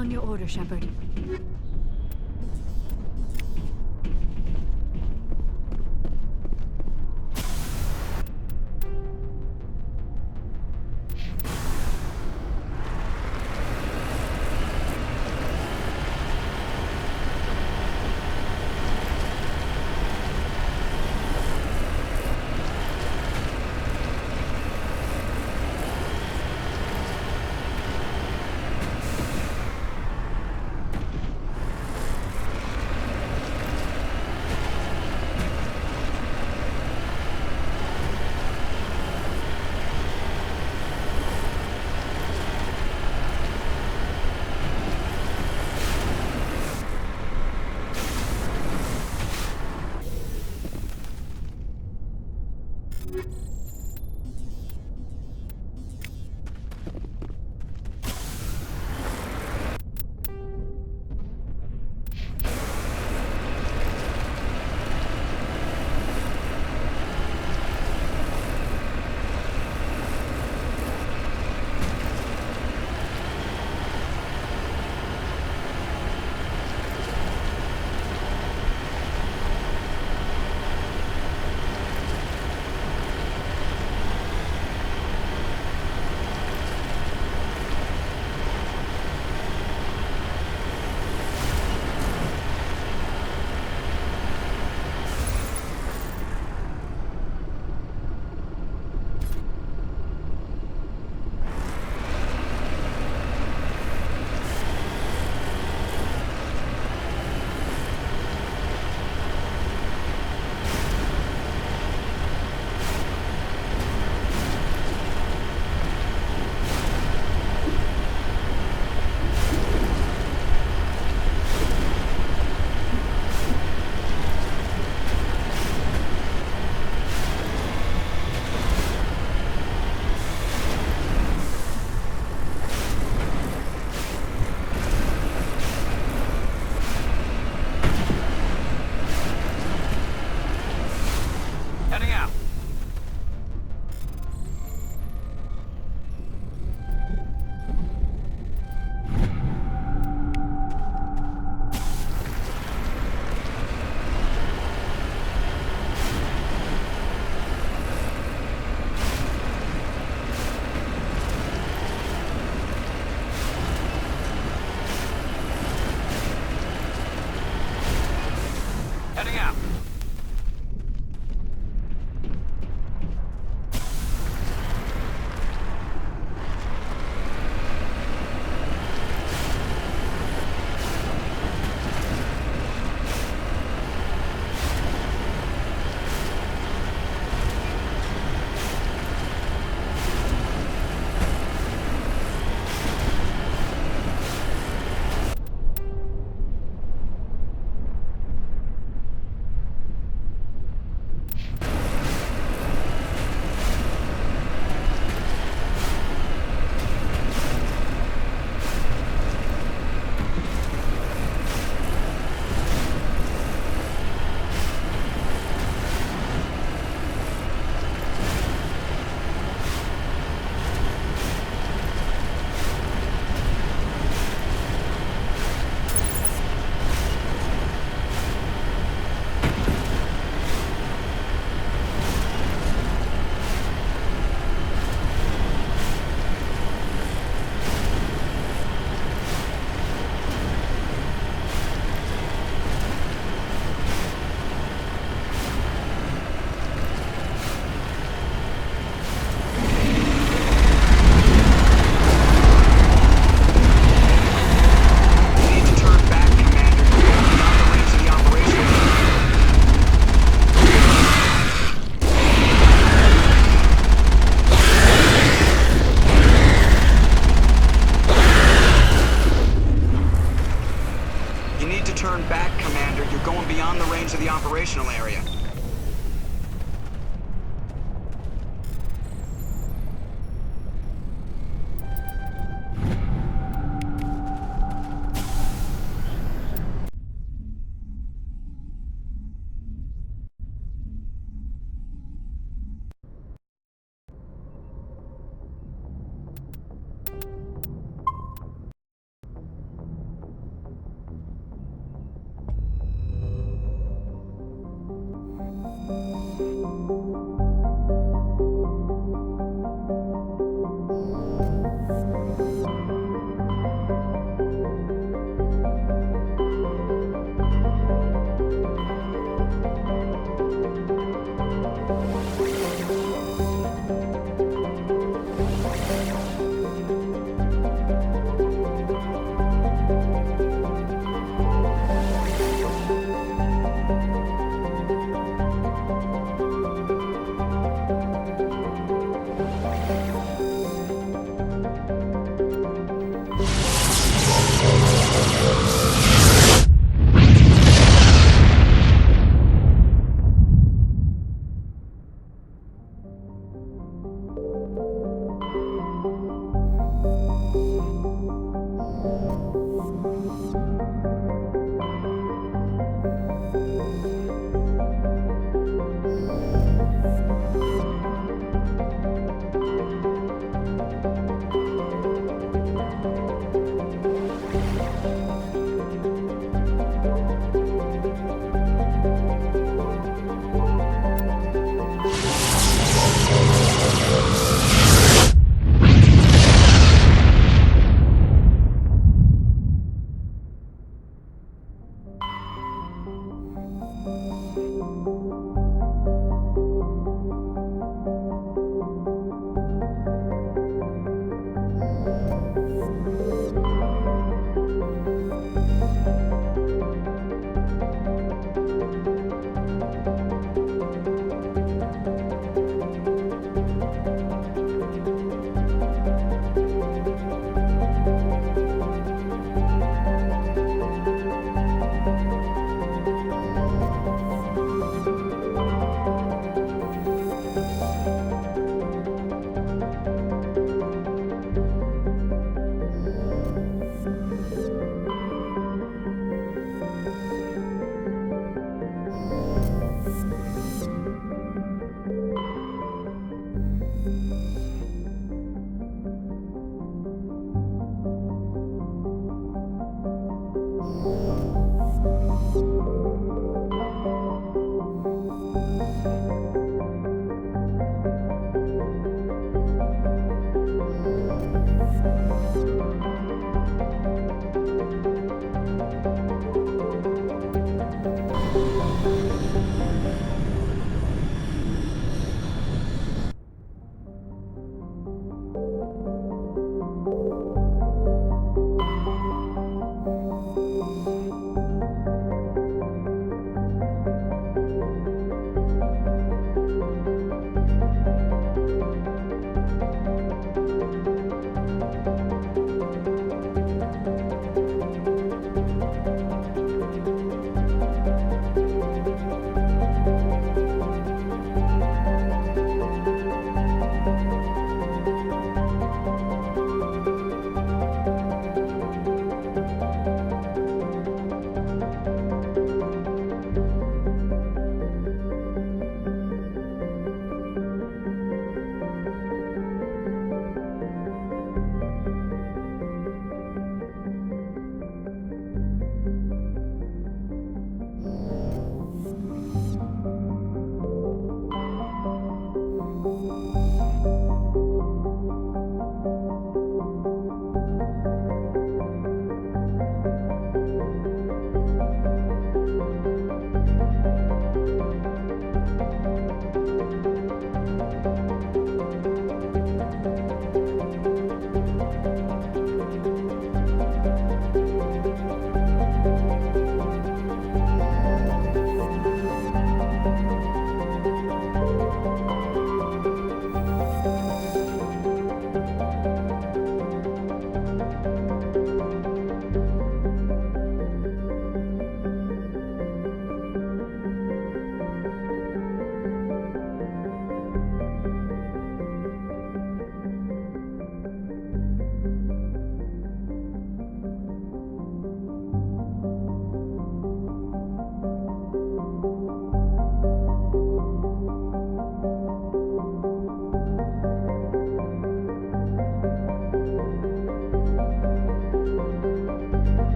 On your order, Shepard.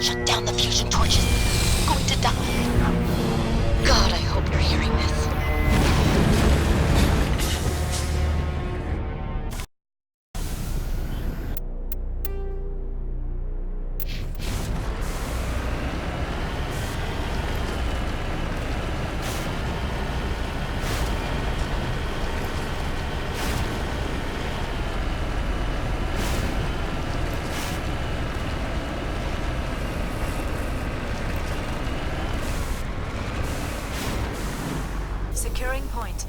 Shut down the fusion torches. I'm going to die. God, I hope you're hearing this. Securing point.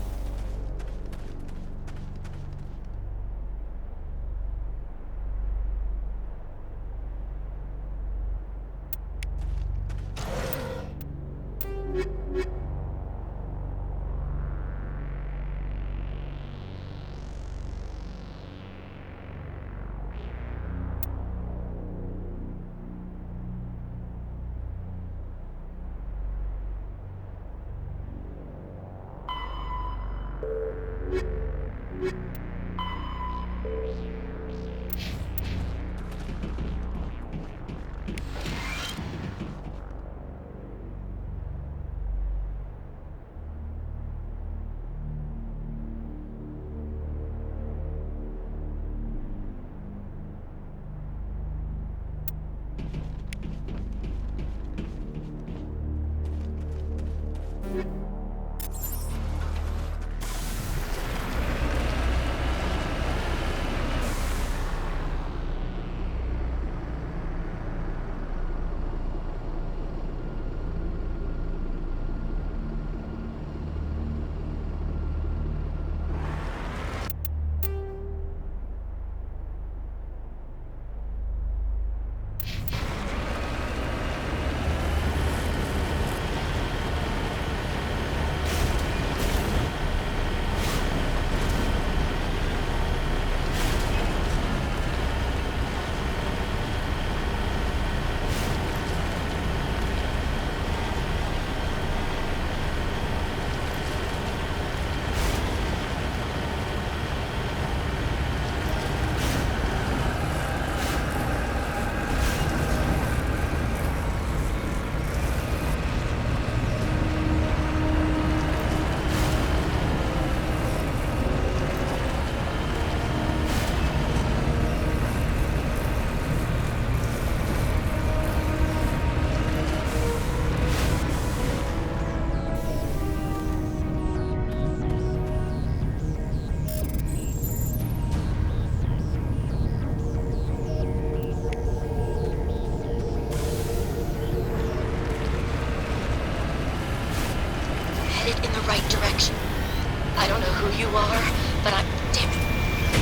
I don't know who you are, but I'm... Damn it.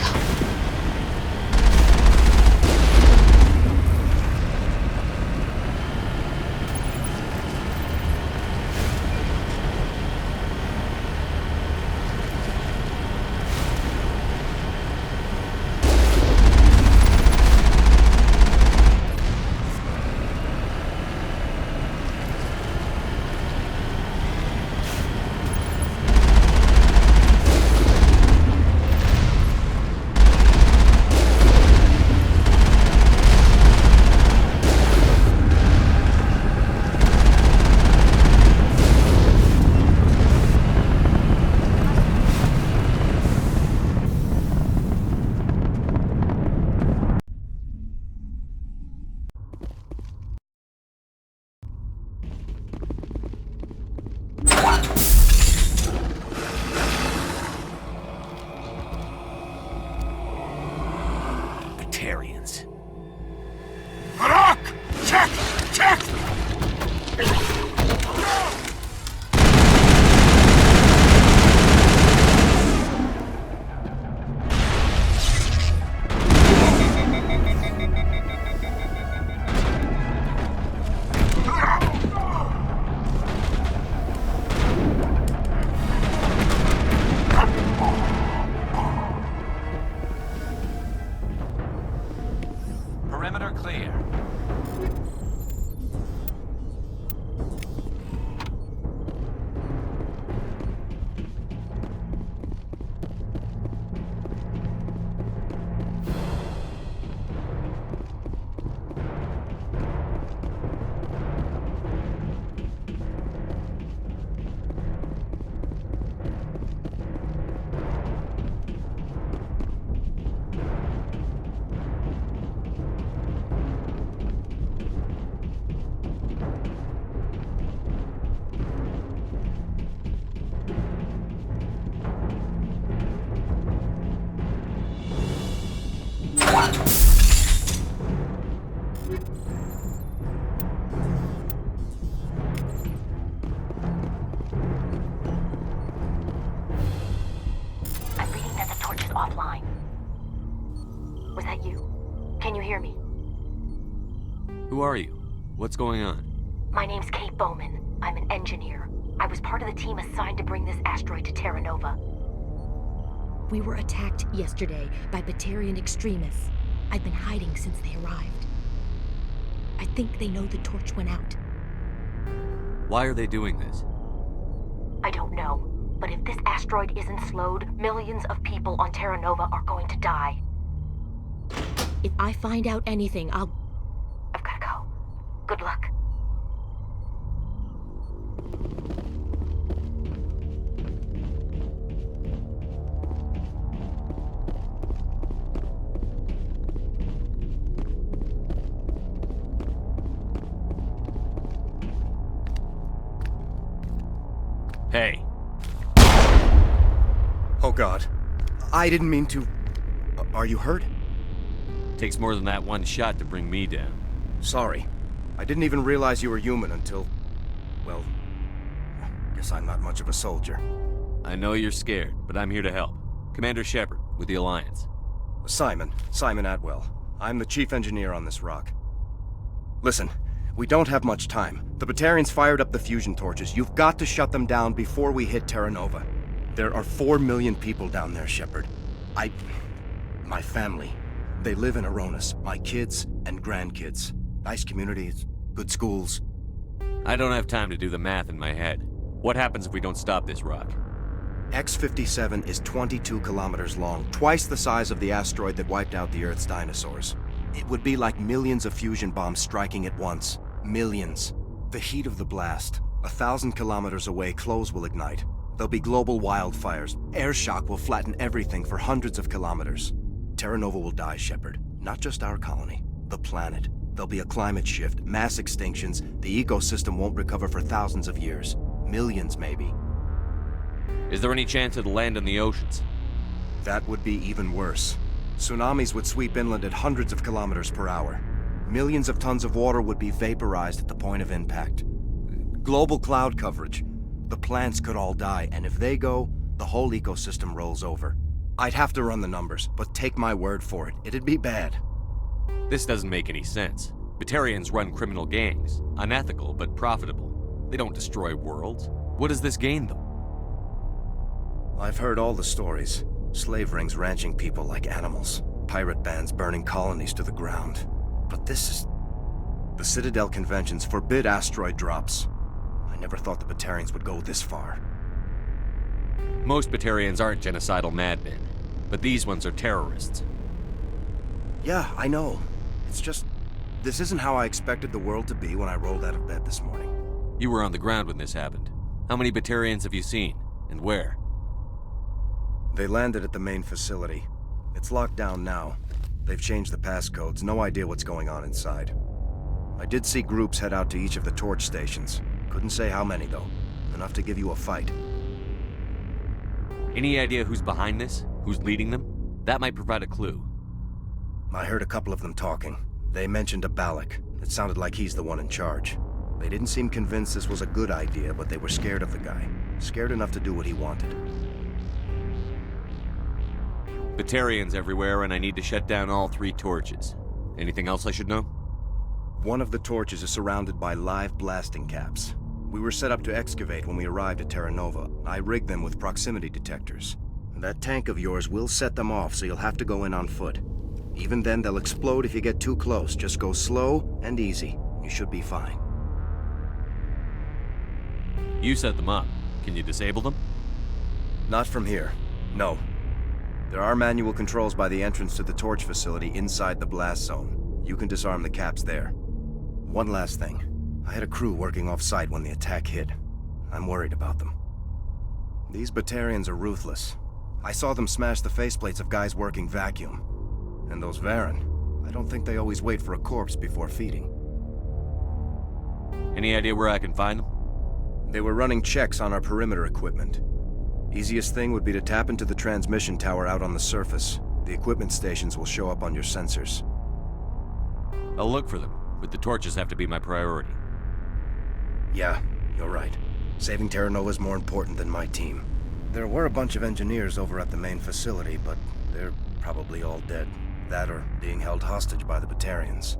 Go. Perimeter clear. I'm reading that the torch is offline. Was that you? Can you hear me? Who are you? What's going on? My name's Kate Bowman. I'm an engineer. I was part of the team assigned to bring this asteroid to Terra Nova. We were attacked yesterday by Batarian extremists. I've been hiding since they arrived. I think they know the torch went out. Why are they doing this? I don't know, but if this asteroid isn't slowed, millions of people on Terra Nova are going to die. If I find out anything, I've gotta go. Good luck. Hey. Oh God. I didn't mean to... Are you hurt? Takes more than that one shot to bring me down. Sorry. I didn't even realize you were human until... Well... Guess I'm not much of a soldier. I know you're scared, but I'm here to help. Commander Shepard, with the Alliance. Simon Atwell. I'm the chief engineer on this rock. Listen, we don't have much time. The Batarians fired up the fusion torches. You've got to shut them down before we hit Terra Nova. There are 4 million people down there, Shepard. My family. They live in Aronis. My kids and grandkids. Nice communities, good schools. I don't have time to do the math in my head. What happens if we don't stop this rock? X-57 is 22 kilometers long, twice the size of the asteroid that wiped out the Earth's dinosaurs. It would be like millions of fusion bombs striking at once. Millions. The heat of the blast. 1,000 kilometers away, clothes will ignite. There'll be global wildfires. Air shock will flatten everything for hundreds of kilometers. Terra Nova will die, Shepard. Not just our colony. The planet. There'll be a climate shift, mass extinctions. The ecosystem won't recover for thousands of years. Millions, maybe. Is there any chance it'll land in the oceans? That would be even worse. Tsunamis would sweep inland at hundreds of kilometers per hour. Millions of tons of water would be vaporized at the point of impact. Global cloud coverage. The plants could all die, and if they go, the whole ecosystem rolls over. I'd have to run the numbers, but take my word for it, it'd be bad. This doesn't make any sense. Batarians run criminal gangs. Unethical, but profitable. They don't destroy worlds. What does this gain them? I've heard all the stories. Slave rings ranching people like animals. Pirate bands burning colonies to the ground. But this is... The Citadel conventions forbid asteroid drops. I never thought the Batarians would go this far. Most Batarians aren't genocidal madmen, but these ones are terrorists. Yeah, I know. It's just... This isn't how I expected the world to be when I rolled out of bed this morning. You were on the ground when this happened. How many Batarians have you seen? And where? They landed at the main facility. It's locked down now. They've changed the passcodes, no idea what's going on inside. I did see groups head out to each of the torch stations. Couldn't say how many, though. Enough to give you a fight. Any idea who's behind this? Who's leading them? That might provide a clue. I heard a couple of them talking. They mentioned a Balak. It sounded like he's the one in charge. They didn't seem convinced this was a good idea, but they were scared of the guy. Scared enough to do what he wanted. Batarians everywhere, and I need to shut down all 3 torches. Anything else I should know? One of the torches is surrounded by live blasting caps. We were set up to excavate when we arrived at Terra Nova. I rigged them with proximity detectors. That tank of yours will set them off, so you'll have to go in on foot. Even then, they'll explode if you get too close. Just go slow and easy. You should be fine. You set them up. Can you disable them? Not from here. No. There are manual controls by the entrance to the torch facility inside the blast zone. You can disarm the caps there. One last thing. I had a crew working off-site when the attack hit. I'm worried about them. These Batarians are ruthless. I saw them smash the faceplates of guys working vacuum. And those Varen, I don't think they always wait for a corpse before feeding. Any idea where I can find them? They were running checks on our perimeter equipment. Easiest thing would be to tap into the transmission tower out on the surface. The equipment stations will show up on your sensors. I'll look for them. but the torches have to be my priority. Yeah, you're right. Saving Terra Nova is more important than my team. There were a bunch of engineers over at the main facility, but they're probably all dead. That or being held hostage by the Batarians.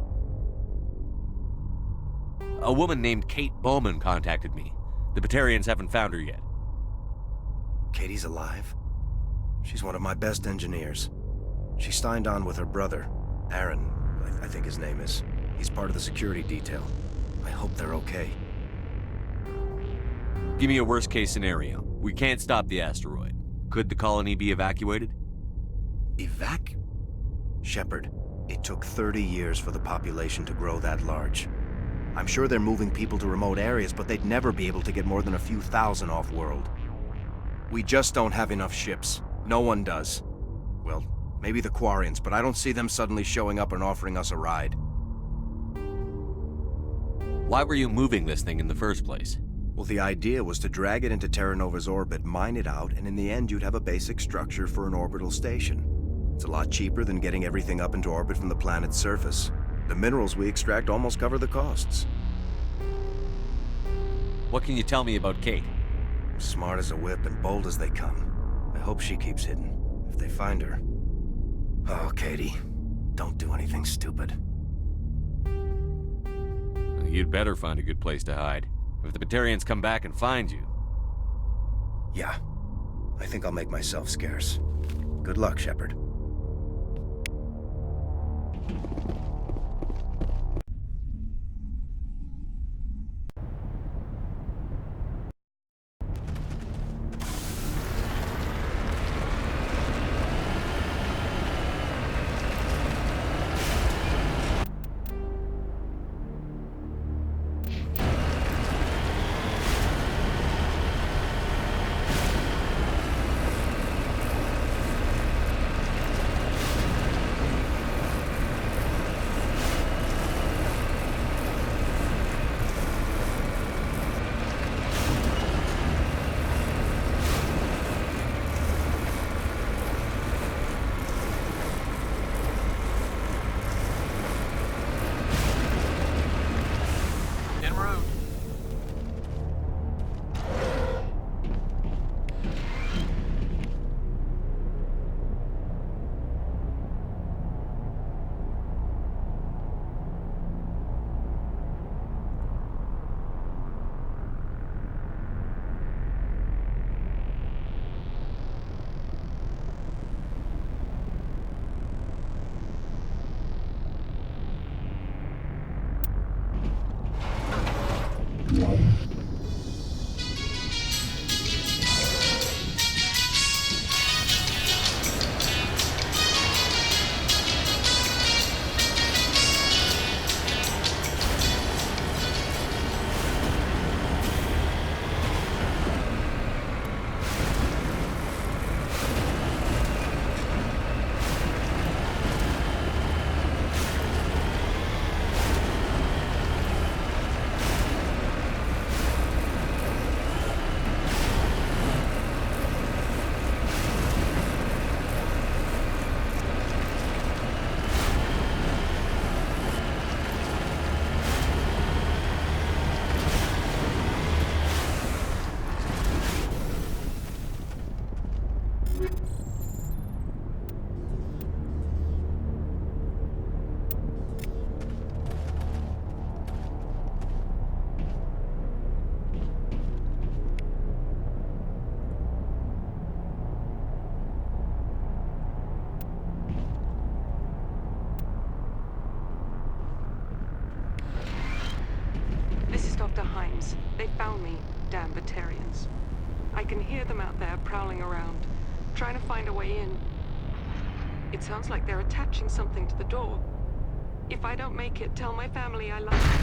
A woman named Kate Bowman contacted me. The Batarians haven't found her yet. Katie's alive? She's one of my best engineers. She signed on with her brother, Aaron, I think his name is. He's part of the security detail. I hope they're okay. Give me a worst-case scenario. We can't stop the asteroid. Could the colony be evacuated? Shepard, it took 30 years for the population to grow that large. I'm sure they're moving people to remote areas, but they'd never be able to get more than a few thousand off-world. We just don't have enough ships. No one does. Well, maybe the Quarians, but I don't see them suddenly showing up and offering us a ride. Why were you moving this thing in the first place? Well, the idea was to drag it into Terra Nova's orbit, mine it out, and in the end you'd have a basic structure for an orbital station. It's a lot cheaper than getting everything up into orbit from the planet's surface. The minerals we extract almost cover the costs. What can you tell me about Kate? Smart as a whip and bold as they come. I hope she keeps hidden, if they find her. Oh, Katie, don't do anything stupid. You'd better find a good place to hide. If the Batarians come back and find you... Yeah, I think I'll make myself scarce. Good luck, Shepard. En route. They found me, damn Batarians. I can hear them out there prowling around, trying to find a way in. It sounds like they're attaching something to the door. If I don't make it, tell my family I love them.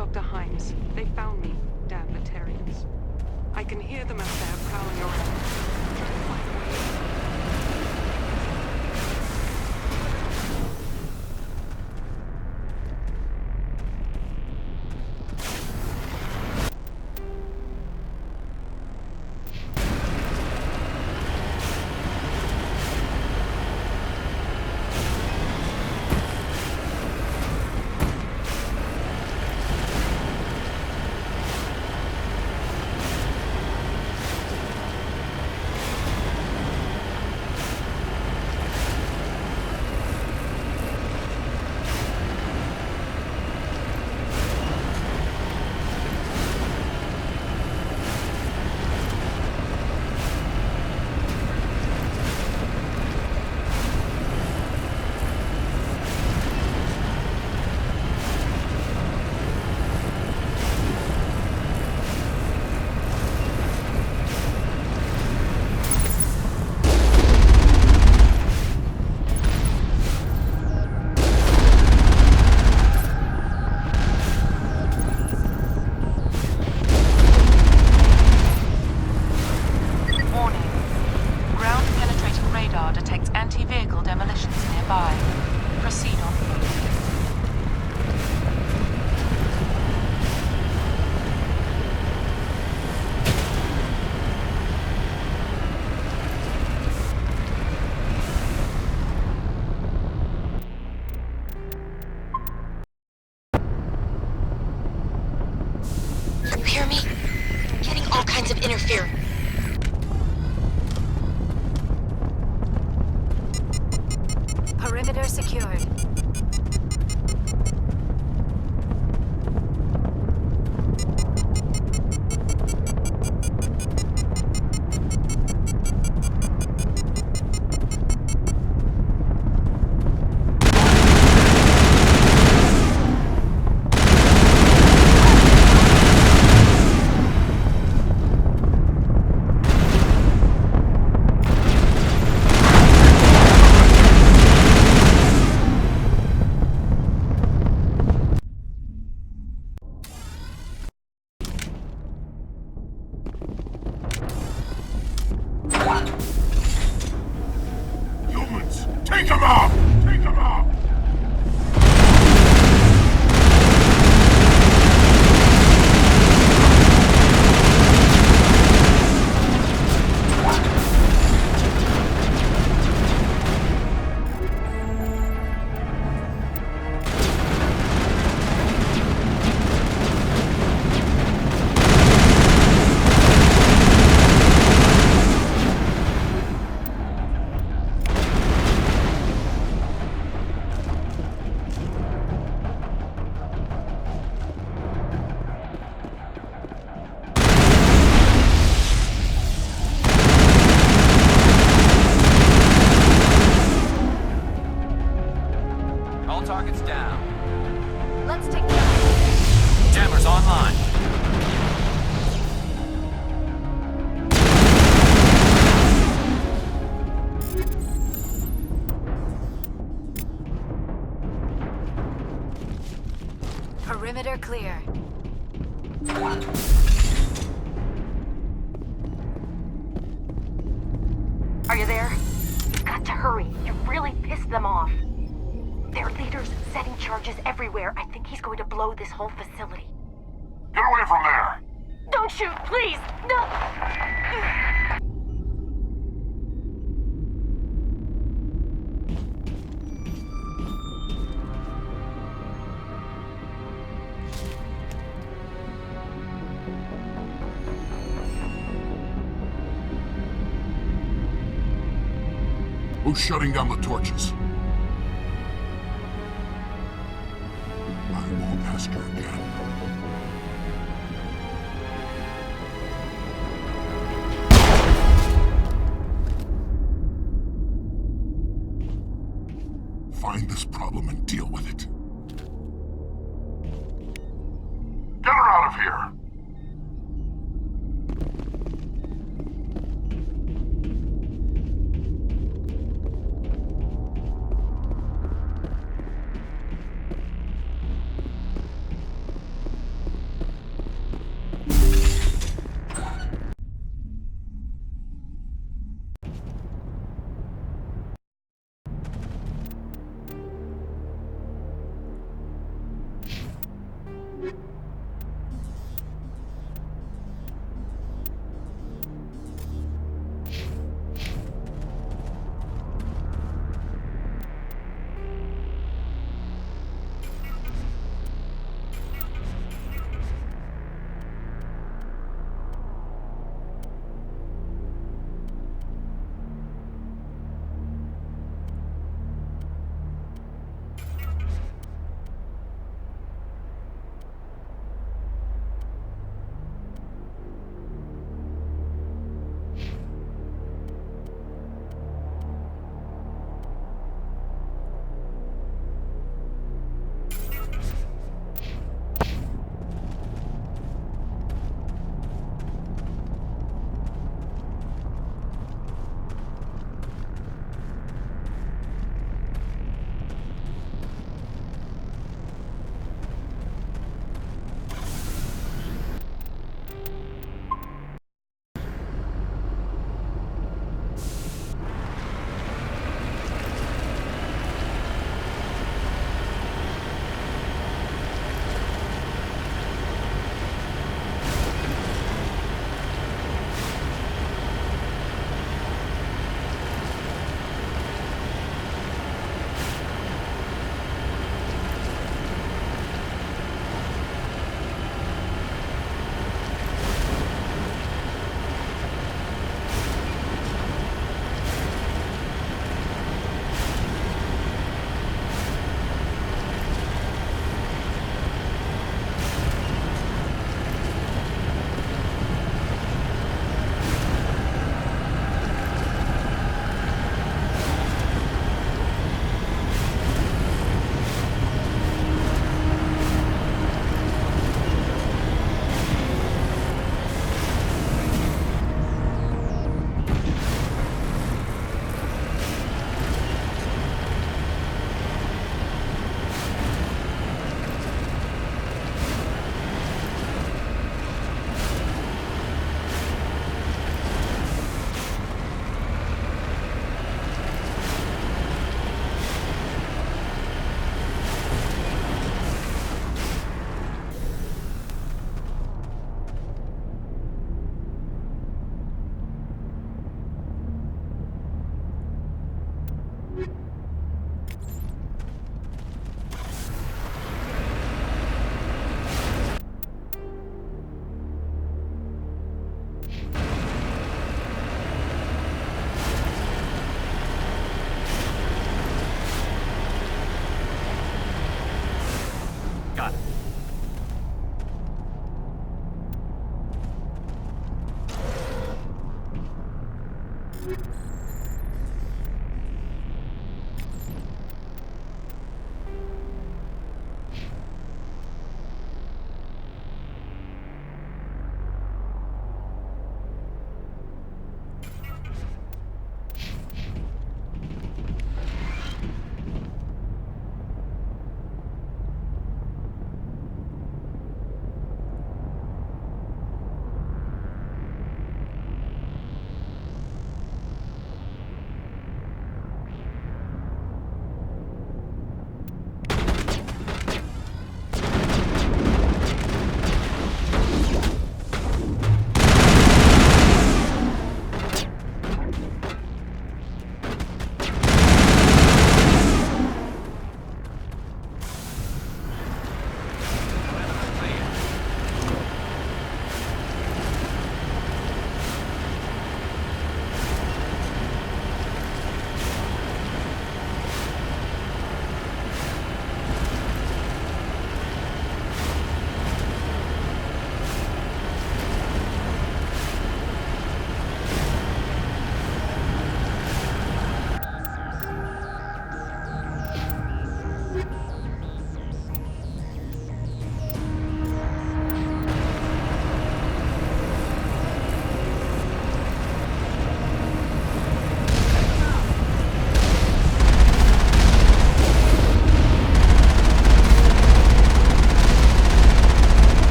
Dr. Himes. They found me, damn Batarians. I can hear them out there prowling around. Trying to find a way in. Interfering. Perimeter secured. Targets down. Let's take them. Jammers online. Perimeter clear. Are you there? You've got to hurry. You really pissed them off. Their leader's setting charges everywhere. I think he's going to blow this whole facility. Get away from there! Don't shoot, please! No! Who's shutting down the torches? I won't ask her again. Find this problem and deal with it. Get her out of here!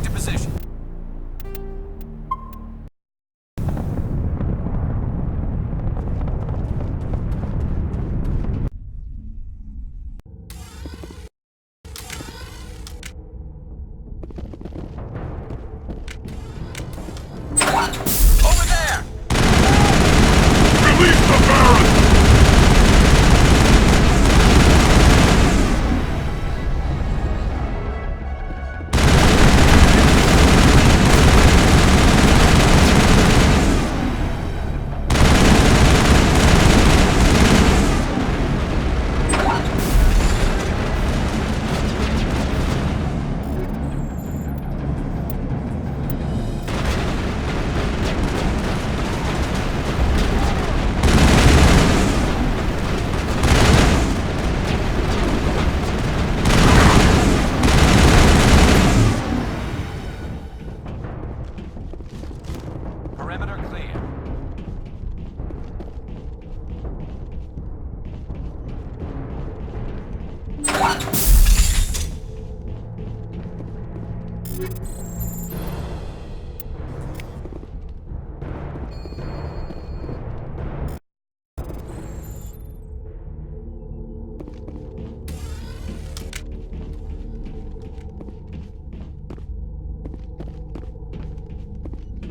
to position. Over there! Release the Baron! Perimeter clear.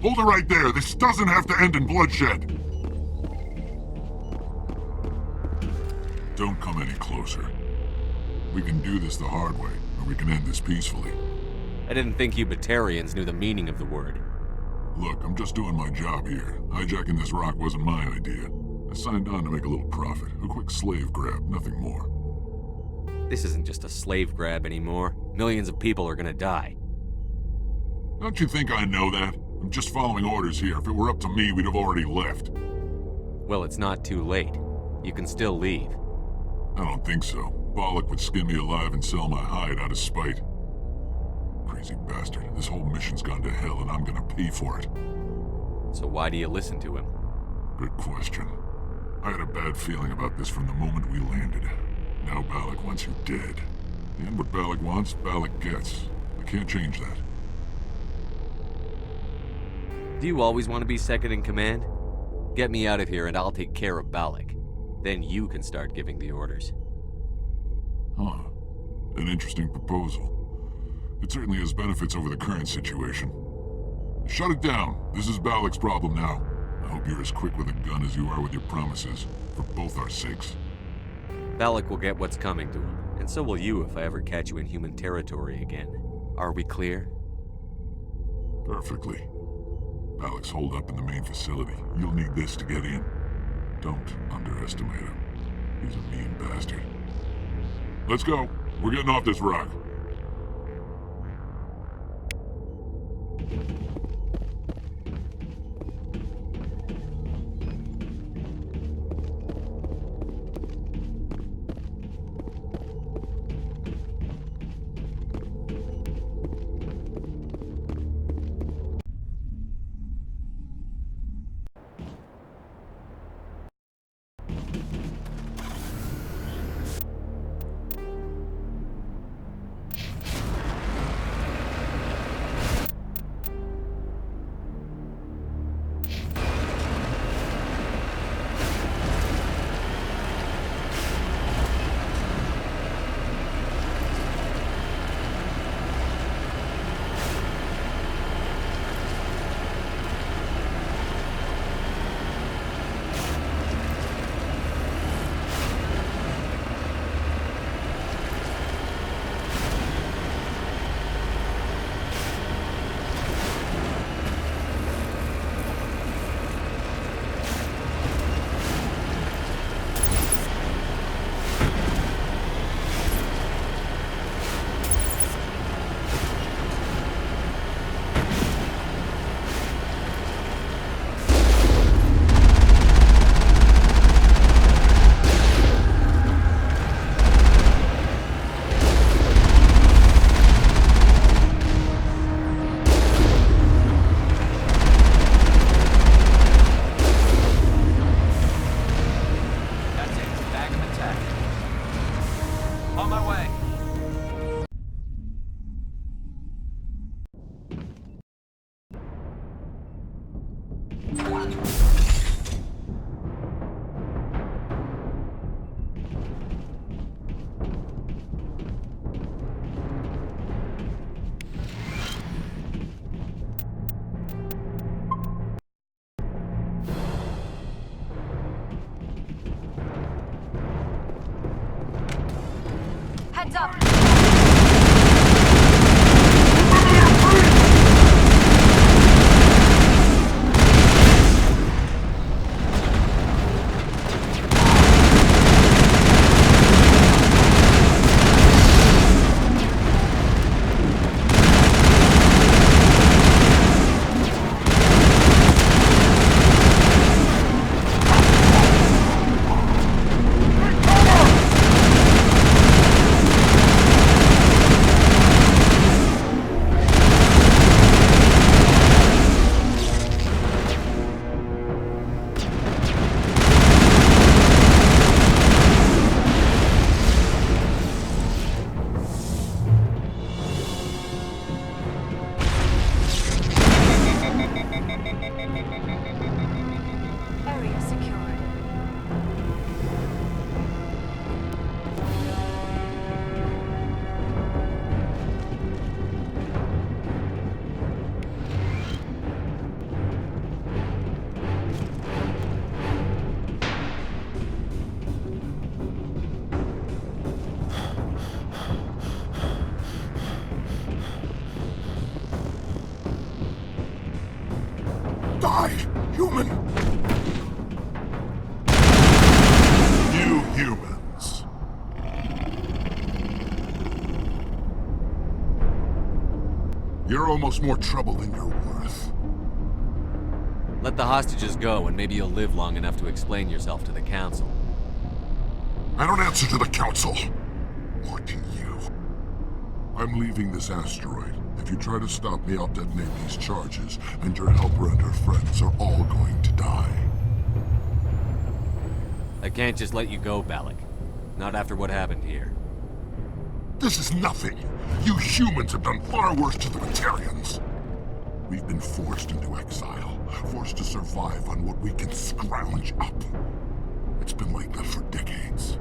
Hold it right there. This doesn't have to end in bloodshed. Don't come any closer. We can do this the hard way, or we can end this peacefully. I didn't think you Batarians knew the meaning of the word. Look, I'm just doing my job here. Hijacking this rock wasn't my idea. I signed on to make a little profit. A quick slave grab, nothing more. This isn't just a slave grab anymore. Millions of people are gonna die. Don't you think I know that? I'm just following orders here. If it were up to me, we'd have already left. Well, it's not too late. You can still leave. I don't think so. Bollock would skin me alive and sell my hide out of spite. Crazy bastard. This whole mission's gone to hell and I'm gonna pay for it. So why do you listen to him? Good question. I had a bad feeling about this from the moment we landed. Now Bollock wants you dead. And what Bollock wants, Bollock gets. I can't change that. Do you always want to be second in command? Get me out of here and I'll take care of Balak. Then you can start giving the orders. Huh. An interesting proposal. It certainly has benefits over the current situation. Shut it down. This is Balak's problem now. I hope you're as quick with a gun as you are with your promises, for both our sakes. Balak will get what's coming to him, and so will you if I ever catch you in human territory again. Are we clear? Perfectly. Balak's holed up in the main facility. You'll need this to get in. Don't underestimate him. He's a mean bastard. Let's go. We're getting off this rock. Heads up! Area secured. Die, human! You humans. You're almost more trouble than you're worth. Let the hostages go, and maybe you'll live long enough to explain yourself to the Council. I don't answer to the Council. Or to you. I'm leaving this asteroid. If you try to stop me, I'll detonate these charges, and your helper and her friends are all going to die. I can't just let you go, Balak. Not after what happened here. This is nothing. You humans have done far worse to the Batarians. We've been forced into exile, forced to survive on what we can scrounge up. It's been like that for decades.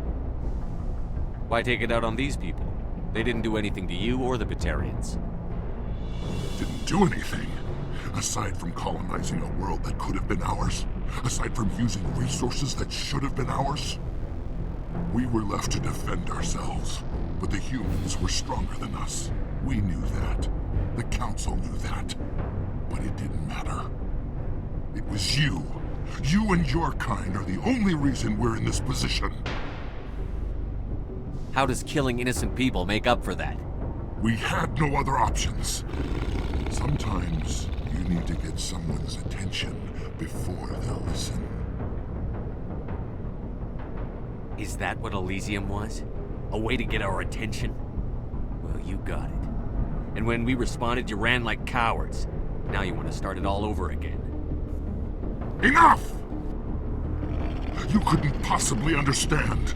Why take it out on these people? They didn't do anything to you or the Batarians. Didn't do anything. Aside from colonizing a world that could have been ours. Aside from using resources that should have been ours. We were left to defend ourselves. But the humans were stronger than us. We knew that. The Council knew that. But it didn't matter. It was you. You and your kind are the only reason we're in this position. How does killing innocent people make up for that? We had no other options. Sometimes you need to get someone's attention before they'll listen. Is that what Elysium was? A way to get our attention? Well, you got it. And when we responded, you ran like cowards. Now you want to start it all over again. Enough! You couldn't possibly understand.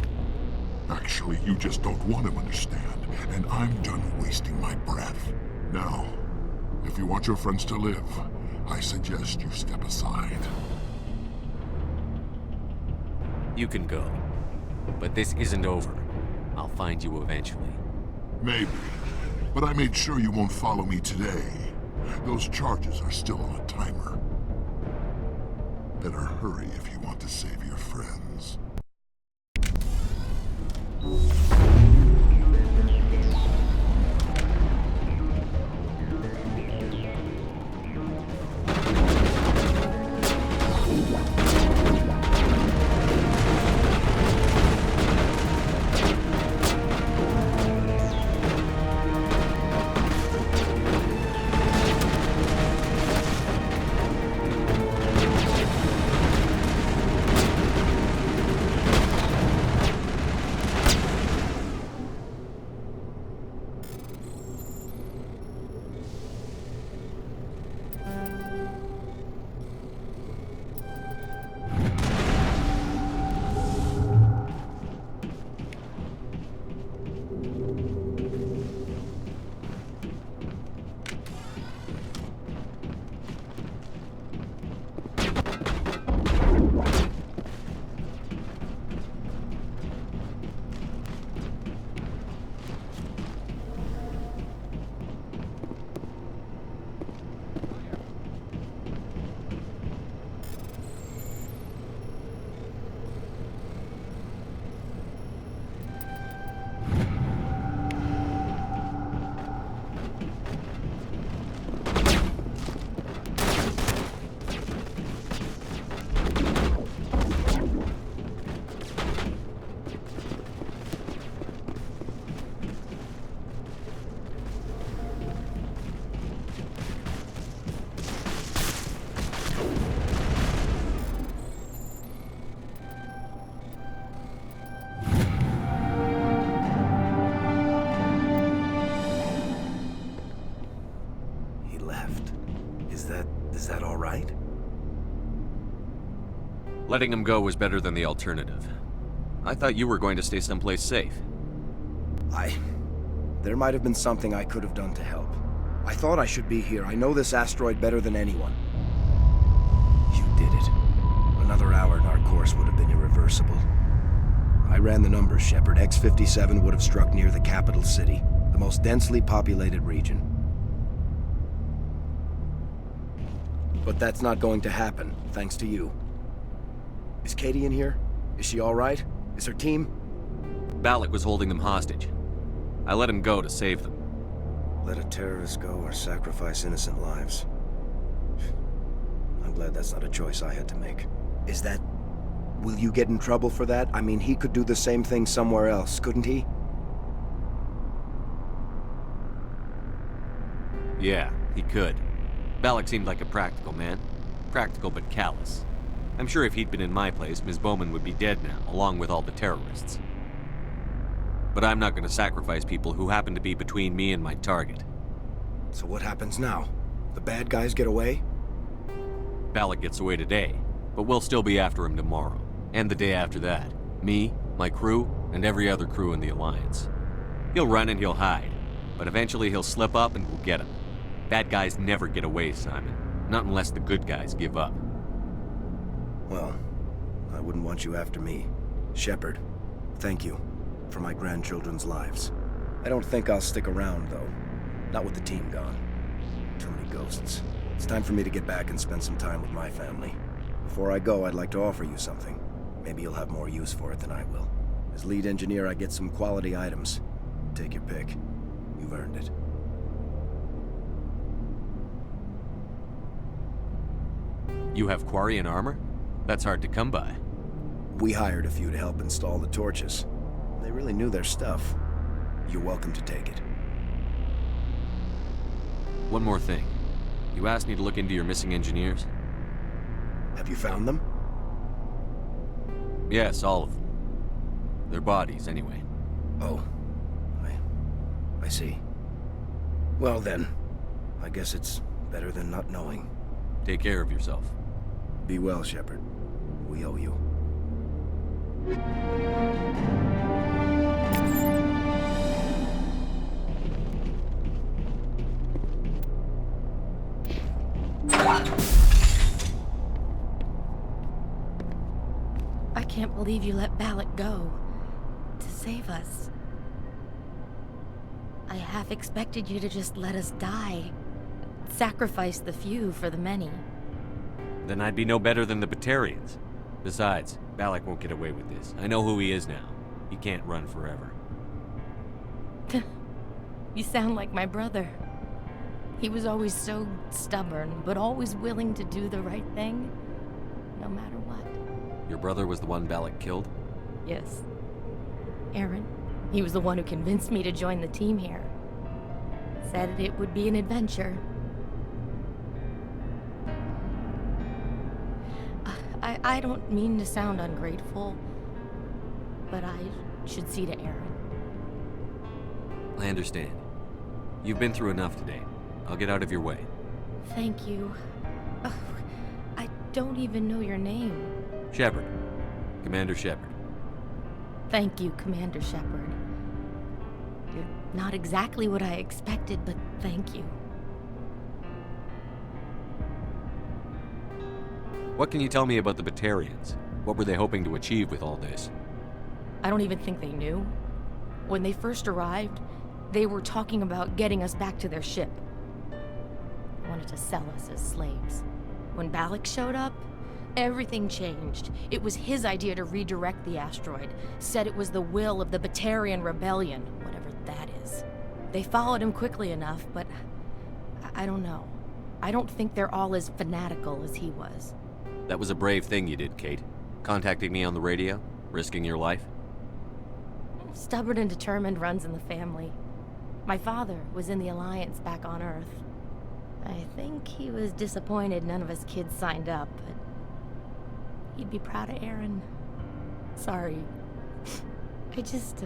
Actually, you just don't want to understand, and I'm done wasting my breath. Now, if you want your friends to live, I suggest you step aside. You can go. But this isn't over. I'll find you eventually. Maybe. But I made sure you won't follow me today. Those charges are still on a timer. Better hurry if you want to save your friends. left. Is that all right? Letting him go was better than the alternative. I thought you were going to stay someplace safe. There might have been something I could have done to help. I thought I should be here. I know this asteroid better than anyone. You did it. Another hour and our course would have been irreversible. I ran the numbers, Shepard. X-57 would have struck near the capital city, the most densely populated region. But that's not going to happen, thanks to you. Is Katie in here? Is she all right? Is her team? Balak was holding them hostage. I let him go to save them. Let a terrorist go or sacrifice innocent lives. I'm glad that's not a choice I had to make. Is that... Will you get in trouble for that? I mean, he could do the same thing somewhere else, couldn't he? Yeah, he could. Balak seemed like a practical man. Practical but callous. I'm sure if he'd been in my place, Ms. Bowman would be dead now, along with all the terrorists. But I'm not going to sacrifice people who happen to be between me and my target. So what happens now? The bad guys get away? Balak gets away today, but we'll still be after him tomorrow. And the day after that. Me, my crew, and every other crew in the Alliance. He'll run and he'll hide, but eventually he'll slip up and we'll get him. Bad guys never get away, Simon. Not unless the good guys give up. Well, I wouldn't want you after me. Shepard, thank you for my grandchildren's lives. I don't think I'll stick around, though. Not with the team gone. Too many ghosts. It's time for me to get back and spend some time with my family. Before I go, I'd like to offer you something. Maybe you'll have more use for it than I will. As lead engineer, I get some quality items. Take your pick. You've earned it. You have Quarian armor? That's hard to come by. We hired a few to help install the torches. They really knew their stuff. You're welcome to take it. One more thing. You asked me to look into your missing engineers? Have you found them? Yes, all of them. Their bodies, anyway. Oh. I see. Well then, I guess it's better than not knowing. Take care of yourself. Be well, Shepard. We owe you. I can't believe you let Balak go. To save us. I half expected you to just let us die. Sacrifice the few for the many. Then I'd be no better than the Batarians. Besides, Balak won't get away with this. I know who he is now. He can't run forever. You sound like my brother. He was always so stubborn, but always willing to do the right thing, no matter what. Your brother was the one Balak killed? Yes. Aaron. He was the one who convinced me to join the team here. Said it would be an adventure. I don't mean to sound ungrateful, but I should see to Aaron. I understand. You've been through enough today. I'll get out of your way. Thank you. Oh, I don't even know your name. Shepard. Commander Shepard. Thank you, Commander Shepard. You're not exactly what I expected, but thank you. What can you tell me about the Batarians? What were they hoping to achieve with all this? I don't even think they knew. When they first arrived, they were talking about getting us back to their ship. They wanted to sell us as slaves. When Balak showed up, everything changed. It was his idea to redirect the asteroid. Said it was the will of the Batarian Rebellion, whatever that is. They followed him quickly enough, but I don't know. I don't think they're all as fanatical as he was. That was a brave thing you did, Kate. Contacting me on the radio, risking your life. Stubborn and determined runs in the family. My father was in the Alliance back on Earth. I think he was disappointed none of us kids signed up, but he'd be proud of Aaron. Sorry. I just...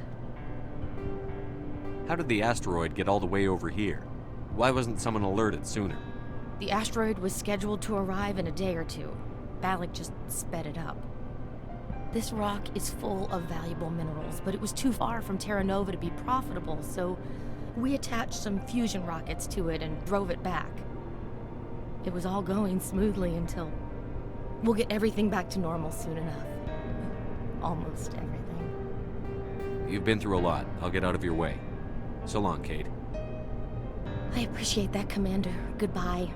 How did the asteroid get all the way over here? Why wasn't someone alerted sooner? The asteroid was scheduled to arrive in a day or two. Balak just sped it up. This rock is full of valuable minerals, but it was too far from Terra Nova to be profitable, so we attached some fusion rockets to it and drove it back. It was all going smoothly until... We'll get everything back to normal soon enough. Almost everything. You've been through a lot. I'll get out of your way. So long, Kate. I appreciate that, Commander. Goodbye.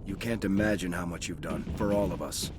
You can't imagine how much you've done, for all of us.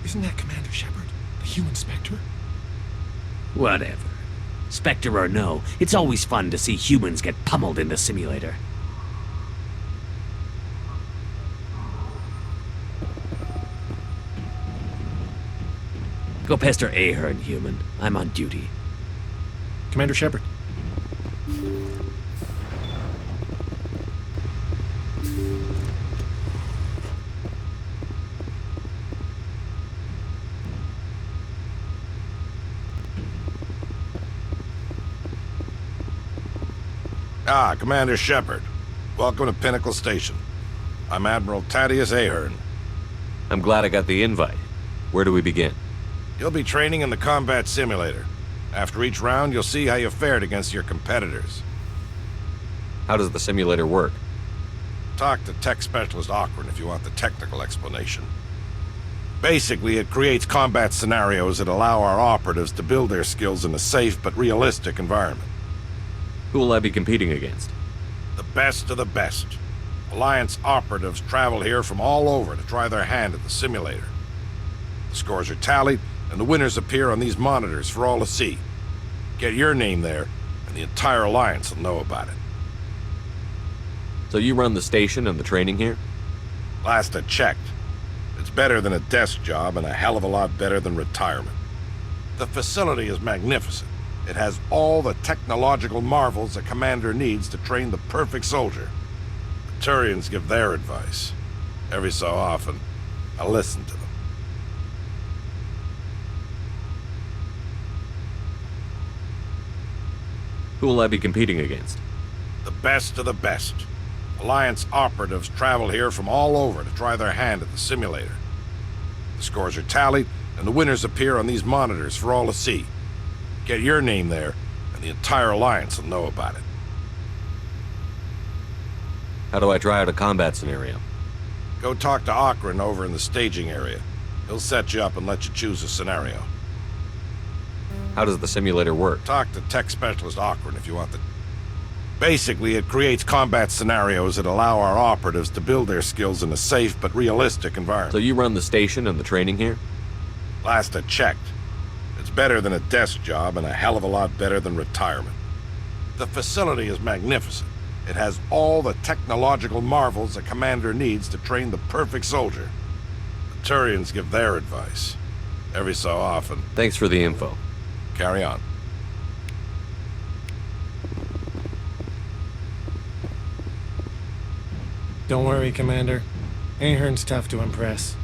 Isn't that Commander Shepard, the human Spectre? Whatever. Spectre or no, it's always fun to see humans get pummeled in the simulator. Go pester Ahern, human. I'm on duty. Commander Shepard. Ah, Commander Shepard. Welcome to Pinnacle Station. I'm Admiral Thaddeus Ahern. I'm glad I got the invite. Where do we begin? You'll be training in the combat simulator. After each round, you'll see how you fared against your competitors. How does the simulator work? Talk to Tech Specialist Ocran if you want the technical explanation. Basically, it creates combat scenarios that allow our operatives to build their skills in a safe but realistic environment. Who will I be competing against? The best of the best. Alliance operatives travel here from all over to try their hand at the simulator. The scores are tallied, and the winners appear on these monitors for all to see. Get your name there, and the entire Alliance will know about it. So you run the station and the training here? Last I checked. It's better than a desk job and a hell of a lot better than retirement. The facility is magnificent. It has all the technological marvels a commander needs to train the perfect soldier. The Turians give their advice. Every so often, I listen to them. Who will I be competing against? The best of the best. Alliance operatives travel here from all over to try their hand at the simulator. The scores are tallied, and the winners appear on these monitors for all to see. Get your name there, and the entire Alliance will know about it. How do I try out a combat scenario? Go talk to Ocran over in the staging area. He'll set you up and let you choose a scenario. How does the simulator work? Talk to Tech Specialist Ocran if you want the... Basically, it creates combat scenarios that allow our operatives to build their skills in a safe but realistic environment. So you run the station and the training here? Last I checked. It's better than a desk job and a hell of a lot better than retirement. The facility is magnificent. It has all the technological marvels a commander needs to train the perfect soldier. The Turians give their advice. Every so often. Thanks for the info. Carry on. Don't worry, Commander. Ahern's tough to impress.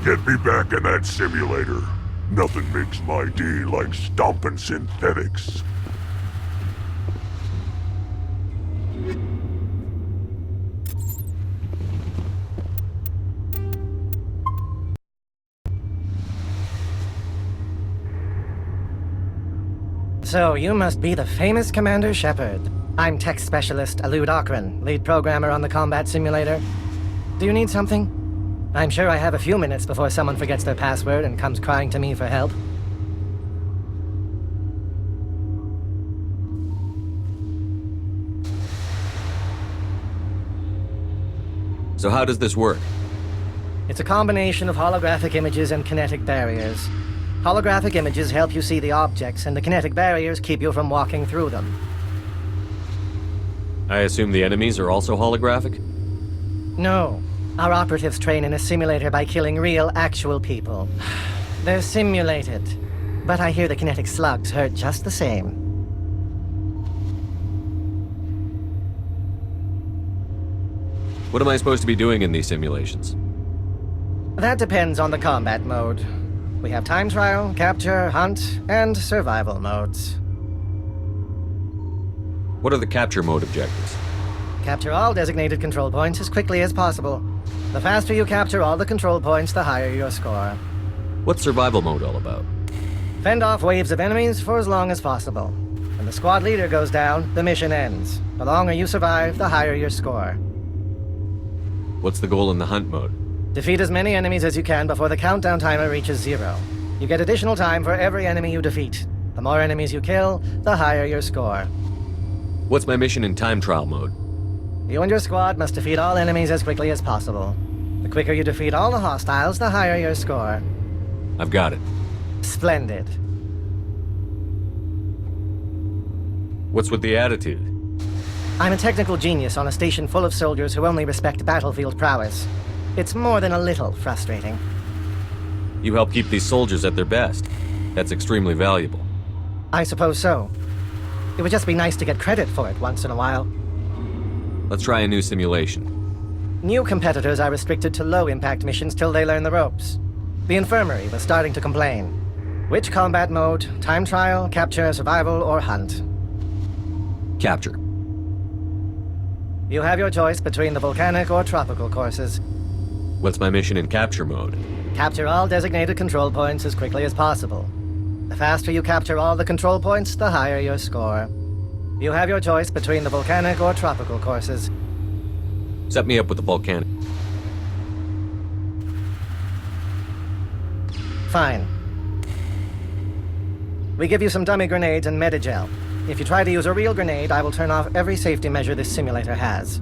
Get me back in that simulator. Nothing makes my day like stomping synthetics. So, you must be the famous Commander Shepard. I'm Tech Specialist Alud Akron, lead programmer on the combat simulator. Do you need something? I'm sure I have a few minutes before someone forgets their password and comes crying to me for help. So how does this work? It's a combination of holographic images and kinetic barriers. Holographic images help you see the objects, and the kinetic barriers keep you from walking through them. I assume the enemies are also holographic? No. Our operatives train in a simulator by killing real, actual people. They're simulated. But I hear the kinetic slugs hurt just the same. What am I supposed to be doing in these simulations? That depends on the combat mode. We have time trial, capture, hunt, and survival modes. What are the capture mode objectives? Capture all designated control points as quickly as possible. The faster you capture all the control points, the higher your score. What's survival mode all about? Fend off waves of enemies for as long as possible. When the squad leader goes down, the mission ends. The longer you survive, the higher your score. What's the goal in the hunt mode? Defeat as many enemies as you can before the countdown timer reaches 0. You get additional time for every enemy you defeat. The more enemies you kill, the higher your score. What's my mission in time trial mode? You and your squad must defeat all enemies as quickly as possible. The quicker you defeat all the hostiles, the higher your score. I've got it. Splendid. What's with the attitude? I'm a technical genius on a station full of soldiers who only respect battlefield prowess. It's more than a little frustrating. You help keep these soldiers at their best. That's extremely valuable. I suppose so. It would just be nice to get credit for it once in a while. Let's try a new simulation. New competitors are restricted to low-impact missions till they learn the ropes. The infirmary was starting to complain. Which combat mode? Time trial, capture, survival, or hunt? Capture. You have your choice between the volcanic or tropical courses. What's my mission in capture mode? Capture all designated control points as quickly as possible. The faster you capture all the control points, the higher your score. You have your choice between the volcanic or tropical courses. Set me up with the volcanic. Fine. We give you some dummy grenades and Medigel. If you try to use a real grenade, I will turn off every safety measure this simulator has.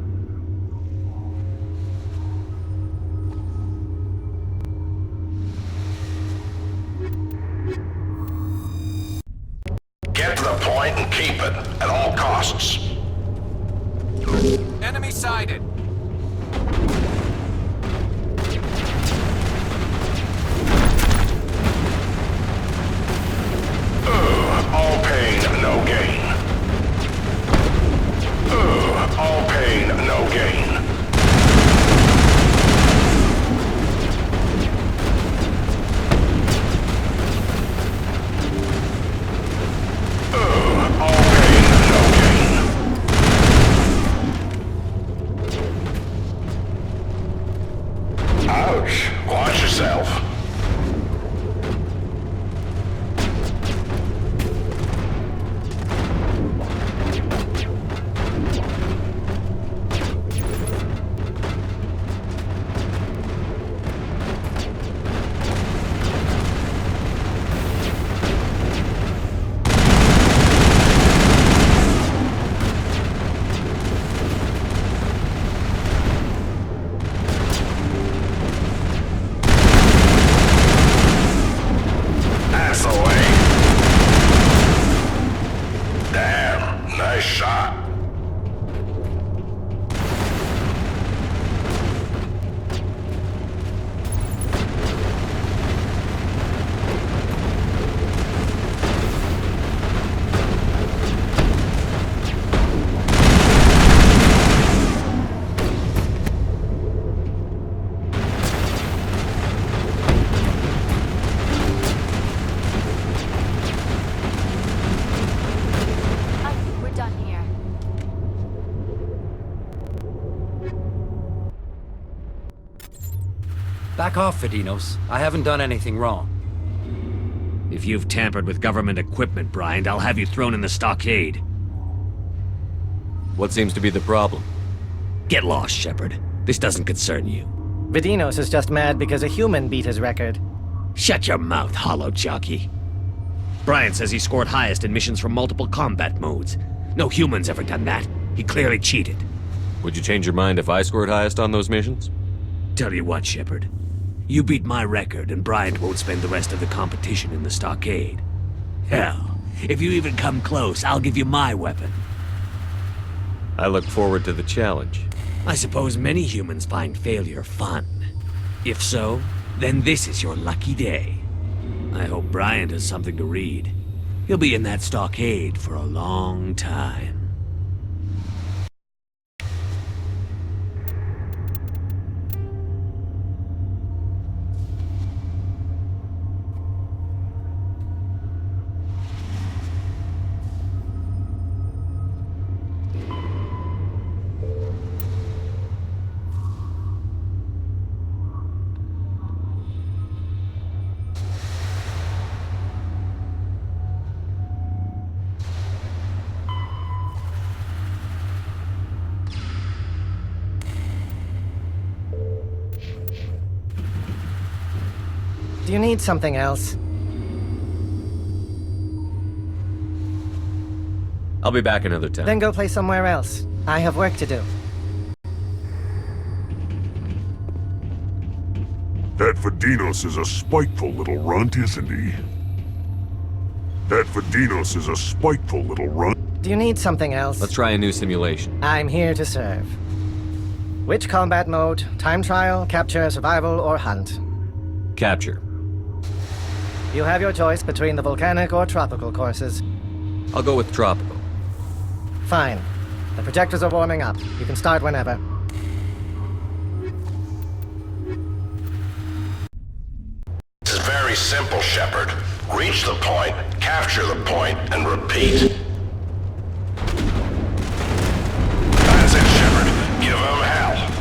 Get to the point and keep it, at all costs. Enemy sighted. All pain, no gain. All pain, no gain. All pain, no gain. Ouch. Watch yourself. Back off, Vidinos. I haven't done anything wrong. If you've tampered with government equipment, Bryant, I'll have you thrown in the stockade. What seems to be the problem? Get lost, Shepard. This doesn't concern you. Vidinos is just mad because a human beat his record. Shut your mouth, hollow jockey. Bryant says he scored highest in missions from multiple combat modes. No human's ever done that. He clearly cheated. Would you change your mind if I scored highest on those missions? Tell you what, Shepard. You beat my record, and Bryant won't spend the rest of the competition in the stockade. Hell, if you even come close, I'll give you my weapon. I look forward to the challenge. I suppose many humans find failure fun. If so, then this is your lucky day. I hope Bryant has something to read. He'll be in that stockade for a long time. Do you need something else? I'll be back another time. Then go play somewhere else. I have work to do. That Vidinos is a spiteful little runt, isn't he? That Vidinos is a spiteful little runt. Do you need something else? Let's try a new simulation. I'm here to serve. Which combat mode? Time trial, capture, survival, or hunt? Capture. You have your choice between the volcanic or tropical courses. I'll go with tropical. Fine. The projectors are warming up. You can start whenever. This is very simple, Shepard. Reach the point, capture the point, and repeat. That's it, Shepard. Give them hell.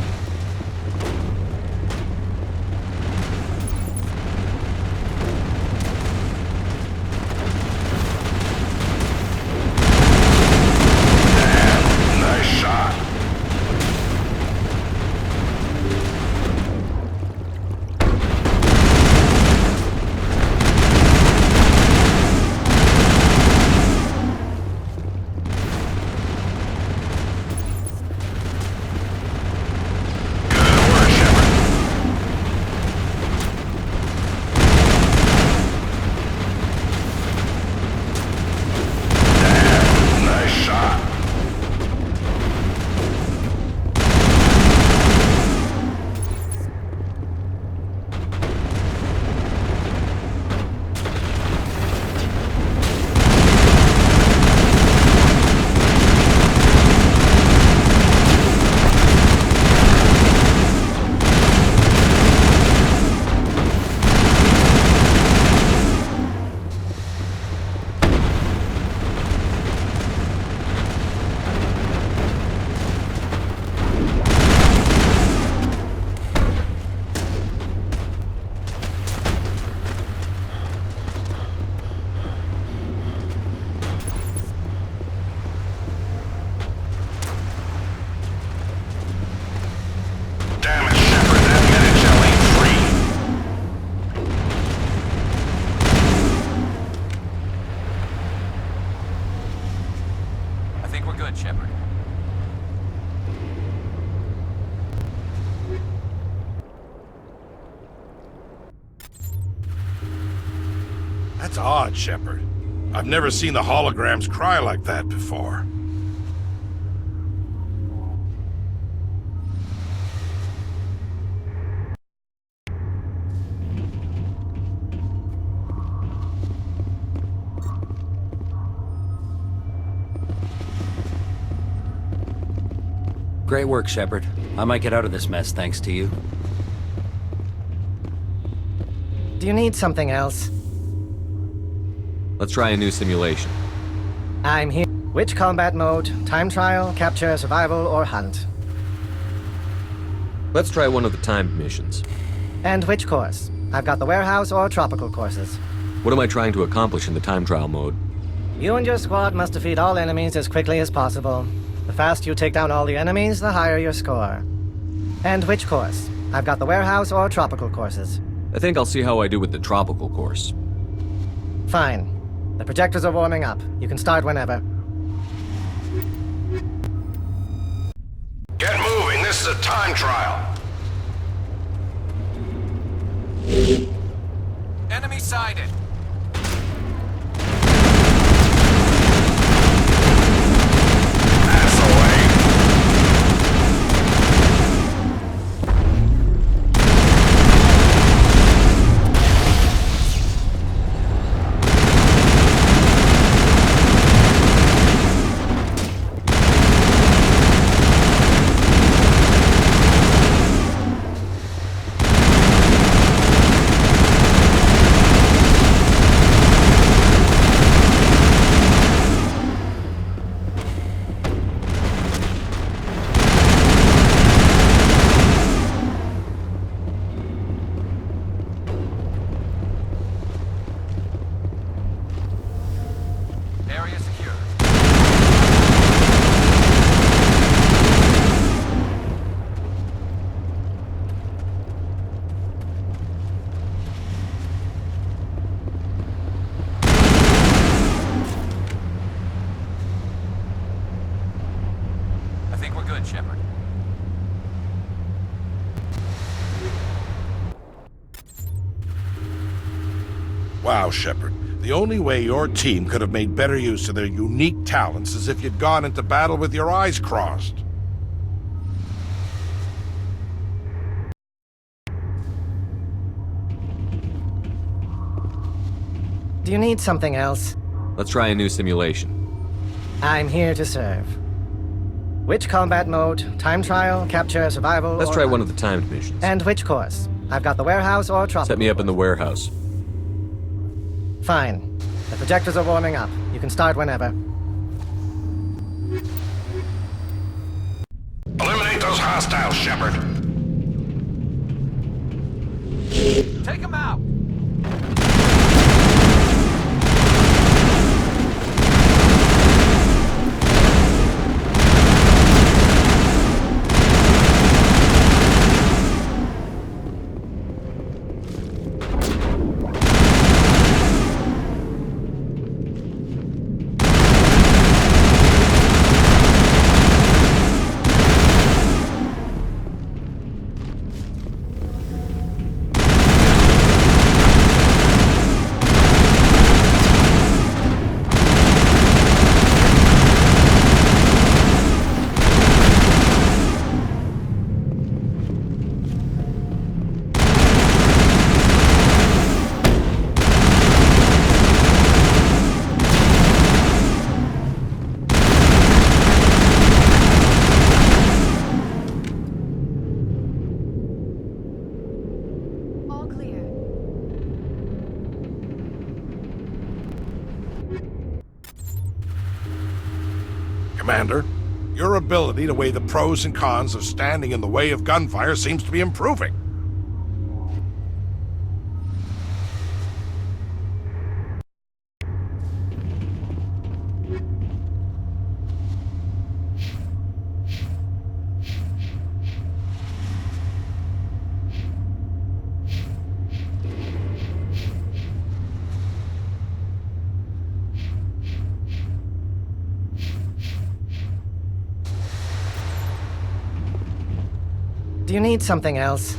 Shepard. That's odd, Shepard. I've never seen the holograms cry like that before. Great work, Shepard. I might get out of this mess thanks to you. Do you need something else? Let's try a new simulation. I'm here. Which combat mode? Time trial, capture, survival, or hunt? Let's try one of the timed missions. And which course? I've got the warehouse or tropical courses. What am I trying to accomplish in the time trial mode? You and your squad must defeat all enemies as quickly as possible. The faster you take down all the enemies, the higher your score. And which course? I've got the warehouse or tropical courses. I think I'll see how I do with the tropical course. Fine. The projectors are warming up. You can start whenever. Get moving, this is a time trial. Enemy sighted. Pass away. Area secure. I think we're good, Shepard. Wow, Shepard. The only way your team could have made better use of their unique talents is if you'd gone into battle with your eyes crossed. Do you need something else? Let's try a new simulation. I'm here to serve. Which combat mode? Time trial, capture, survival, Let's or try hunt? one of the timed missions. And which course? I've got the warehouse or tropical. Set me up in the warehouse. Fine. The projectors are warming up. You can start whenever. Eliminate those hostiles, Shepard. Take him out. All clear. Commander, your ability to weigh the pros and cons of standing in the way of gunfire seems to be improving. Do you need something else?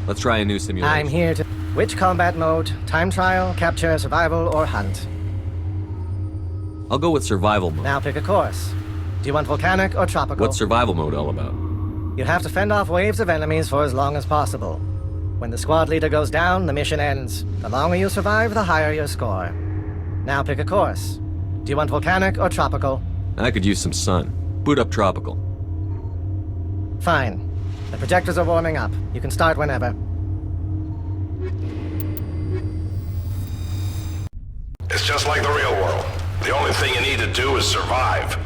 Let's try a new simulation. I'm here to... Which combat mode? Time trial, capture, survival, or hunt? I'll go with survival mode. Now pick a course. Do you want volcanic or tropical? What's survival mode all about? You have to fend off waves of enemies for as long as possible. When the squad leader goes down, the mission ends. The longer you survive, the higher your score. Now pick a course. Do you want volcanic or tropical? I could use some sun. Boot up tropical. Fine. The projectors are warming up. You can start whenever. It's just like the real world. The only thing you need to do is survive.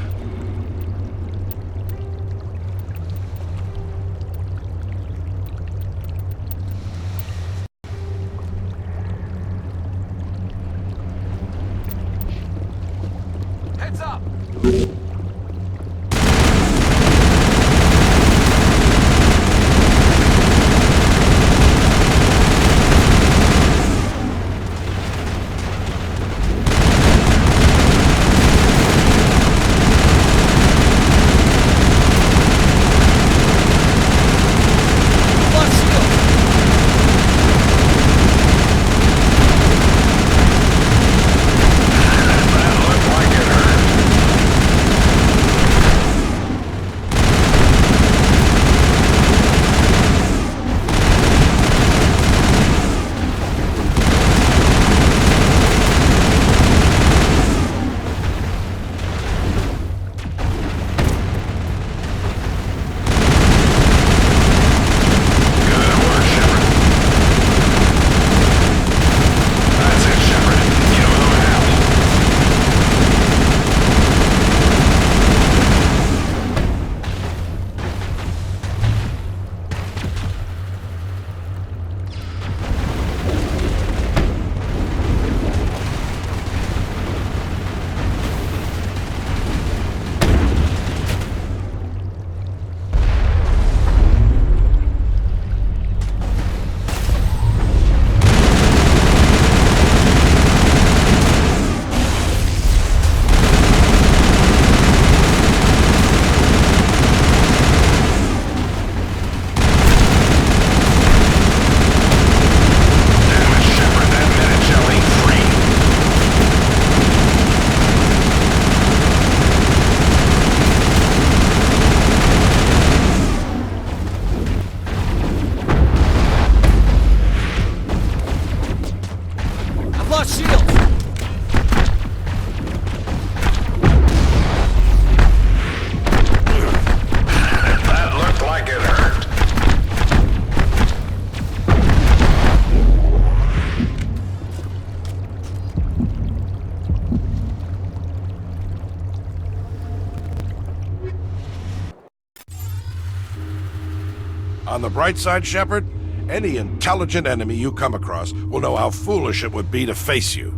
On the bright side, Shepard, any intelligent enemy you come across will know how foolish it would be to face you.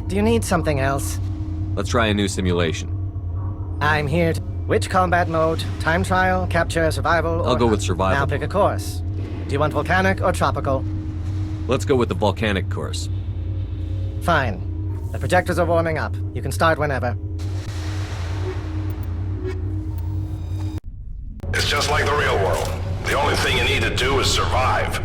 Do you need something else? Let's try a new simulation. I'm here to... Which combat mode? Time trial, capture, survival, I'll go with survival. Now pick a course. Do you want volcanic or tropical? Let's go with the volcanic course. Fine. The projectors are warming up. You can start whenever. It's just like the real world. The only thing you need to do is survive.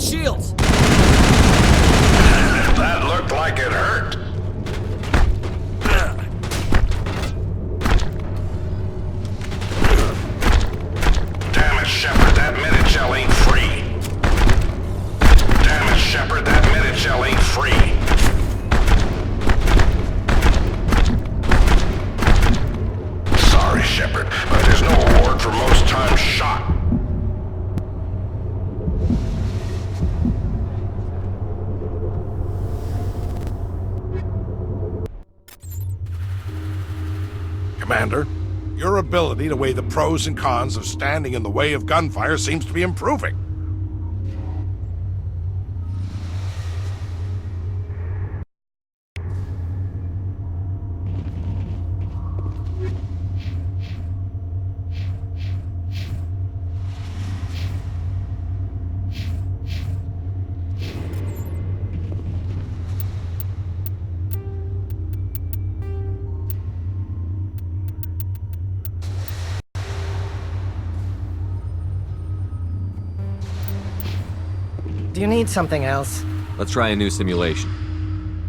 Shields! That looked like it hurt. Damn it, Shepard, that minute shell ain't Commander. Your ability to weigh the pros and cons of standing in the way of gunfire seems to be improving. Do you need something else? Let's try a new simulation.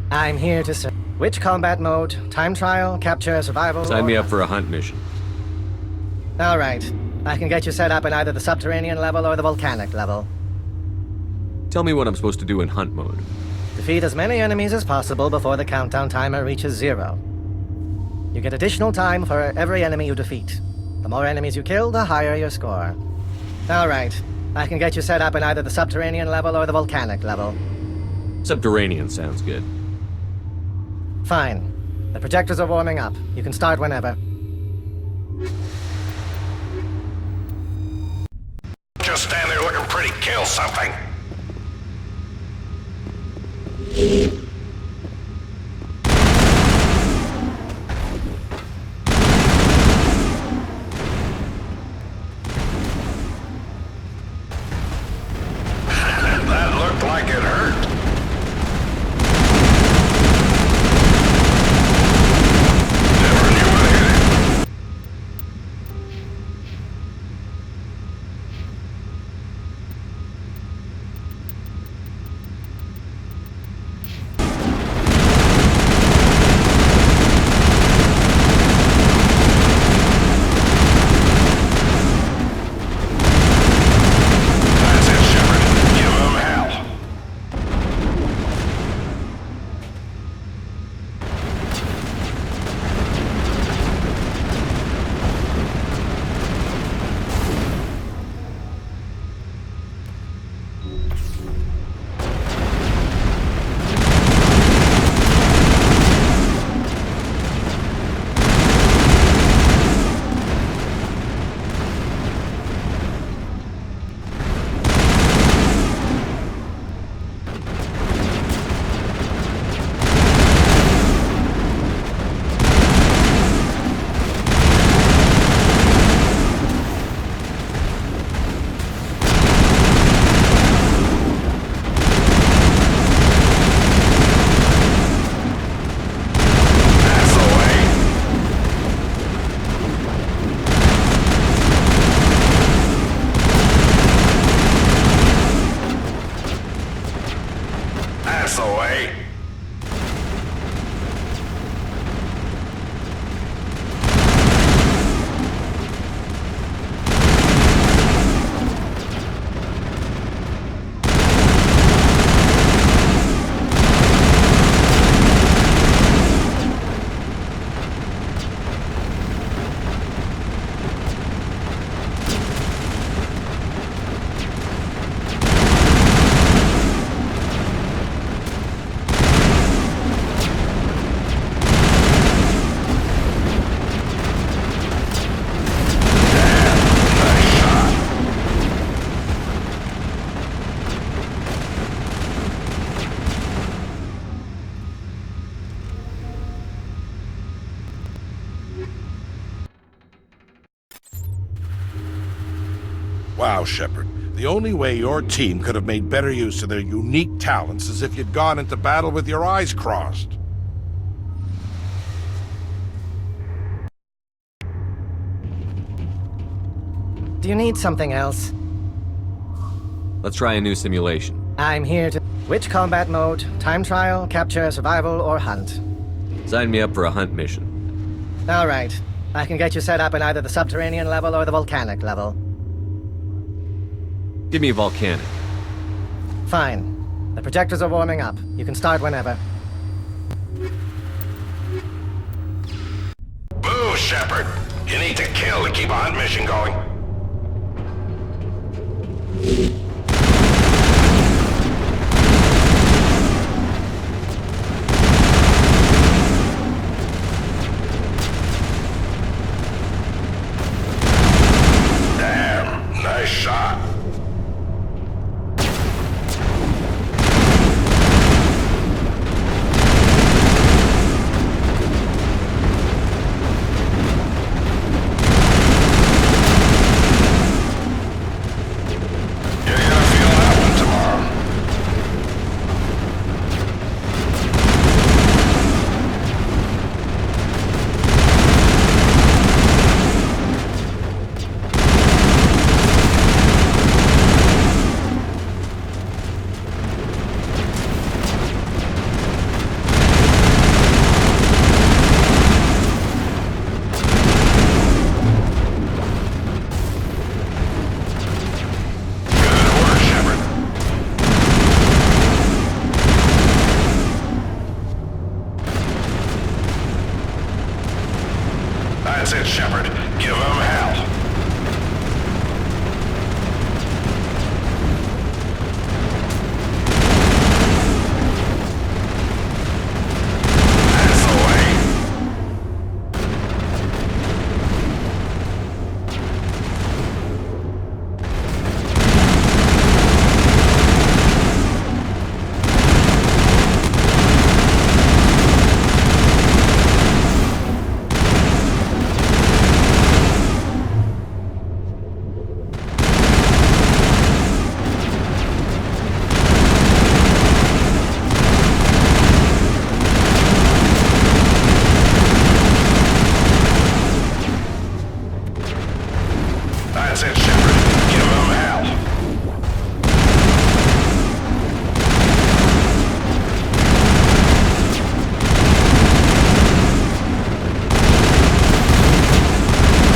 I'm here to serve. Which combat mode? Time trial, capture, survival? Sign me up for a hunt mission. All right. I can get you set up in either the subterranean level or the volcanic level. Tell me what I'm supposed to do in hunt mode. Defeat as many enemies as possible before the countdown timer reaches 0. You get additional time for every enemy you defeat. The more enemies you kill, the higher your score. All right. I can get you set up in either the subterranean level or the volcanic level. Subterranean sounds good. Fine. The projectors are warming up. You can start whenever. Just stand there looking pretty. Kill something. That looked like it hurt. Never knew what hit it. That's it, Shepard. Give 'em hell. That's the way. That's the way. Nice shot. Wow, Shepard. The only way your team could have made better use of their unique talents is if you'd gone into battle with your eyes crossed. Do you need something else? Let's try a new simulation. I'm here to... Which combat mode? Time trial, capture, survival, or hunt? Sign me up for a hunt mission. All right. I can get you set up in either the subterranean level or the volcanic level. Give me volcanic. Fine. The projectors are warming up. You can start whenever. Boo, Shepard. You need to kill to keep a hunt mission going. That's it, Shepard. Give them hell. That's the way. That's it, Shepard. Give them hell.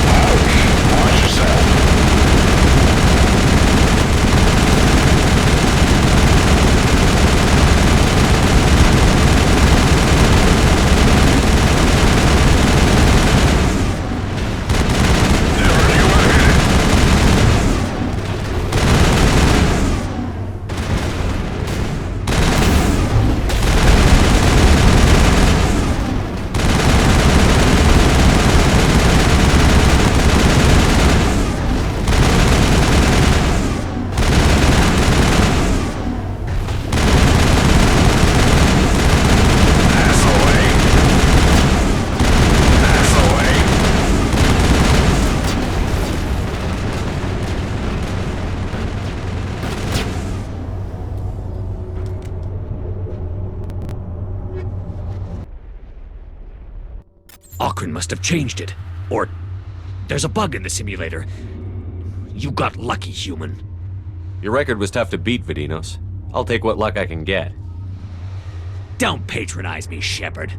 Ouch. Watch yourself. Never knew what hit it. That's the way. That's the way. Auckrin must have changed it. Or there's a bug in the simulator. You got lucky, human. Your record was tough to beat, Vidinos. I'll take what luck I can get. Don't patronize me, Shepard.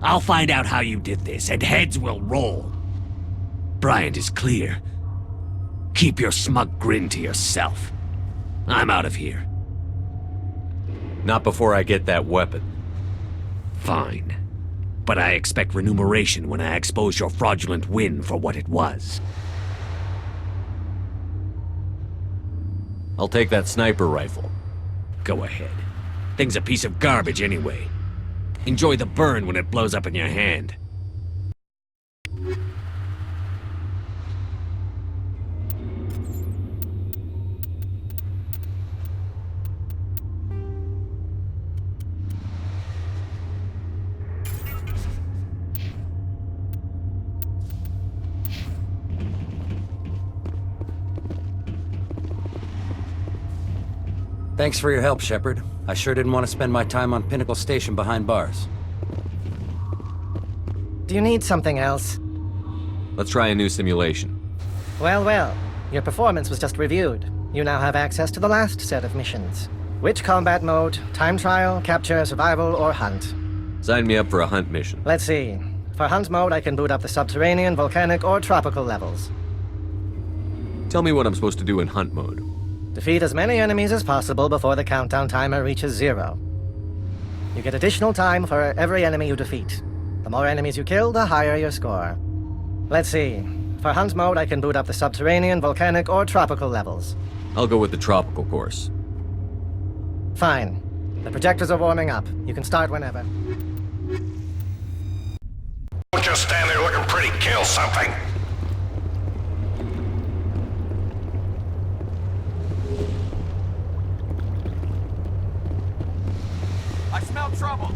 I'll find out how you did this, and heads will roll. Bryant is clear. Keep your smug grin to yourself. I'm out of here. Not before I get that weapon. Fine. But I expect remuneration when I expose your fraudulent win for what it was. I'll take that sniper rifle. Go ahead. Thing's a piece of garbage anyway. Enjoy the burn when it blows up in your hand. Thanks for your help, Shepard. I sure didn't want to spend my time on Pinnacle Station behind bars. Do you need something else? Let's try a new simulation. Well, well. Your performance was just reviewed. You now have access to the last set of missions. Which combat mode? Time trial, capture, survival, or hunt? Sign me up for a hunt mission. Let's see. For hunt mode, I can boot up the subterranean, volcanic, or tropical levels. Tell me what I'm supposed to do in hunt mode. Defeat as many enemies as possible before the countdown timer reaches 0. You get additional time for every enemy you defeat. The more enemies you kill, the higher your score. Let's see. For hunt mode, I can boot up the subterranean, volcanic, or tropical levels. I'll go with the tropical course. Fine. The projectors are warming up. You can start whenever. Don't just stand there looking pretty. Kill something. I smell trouble.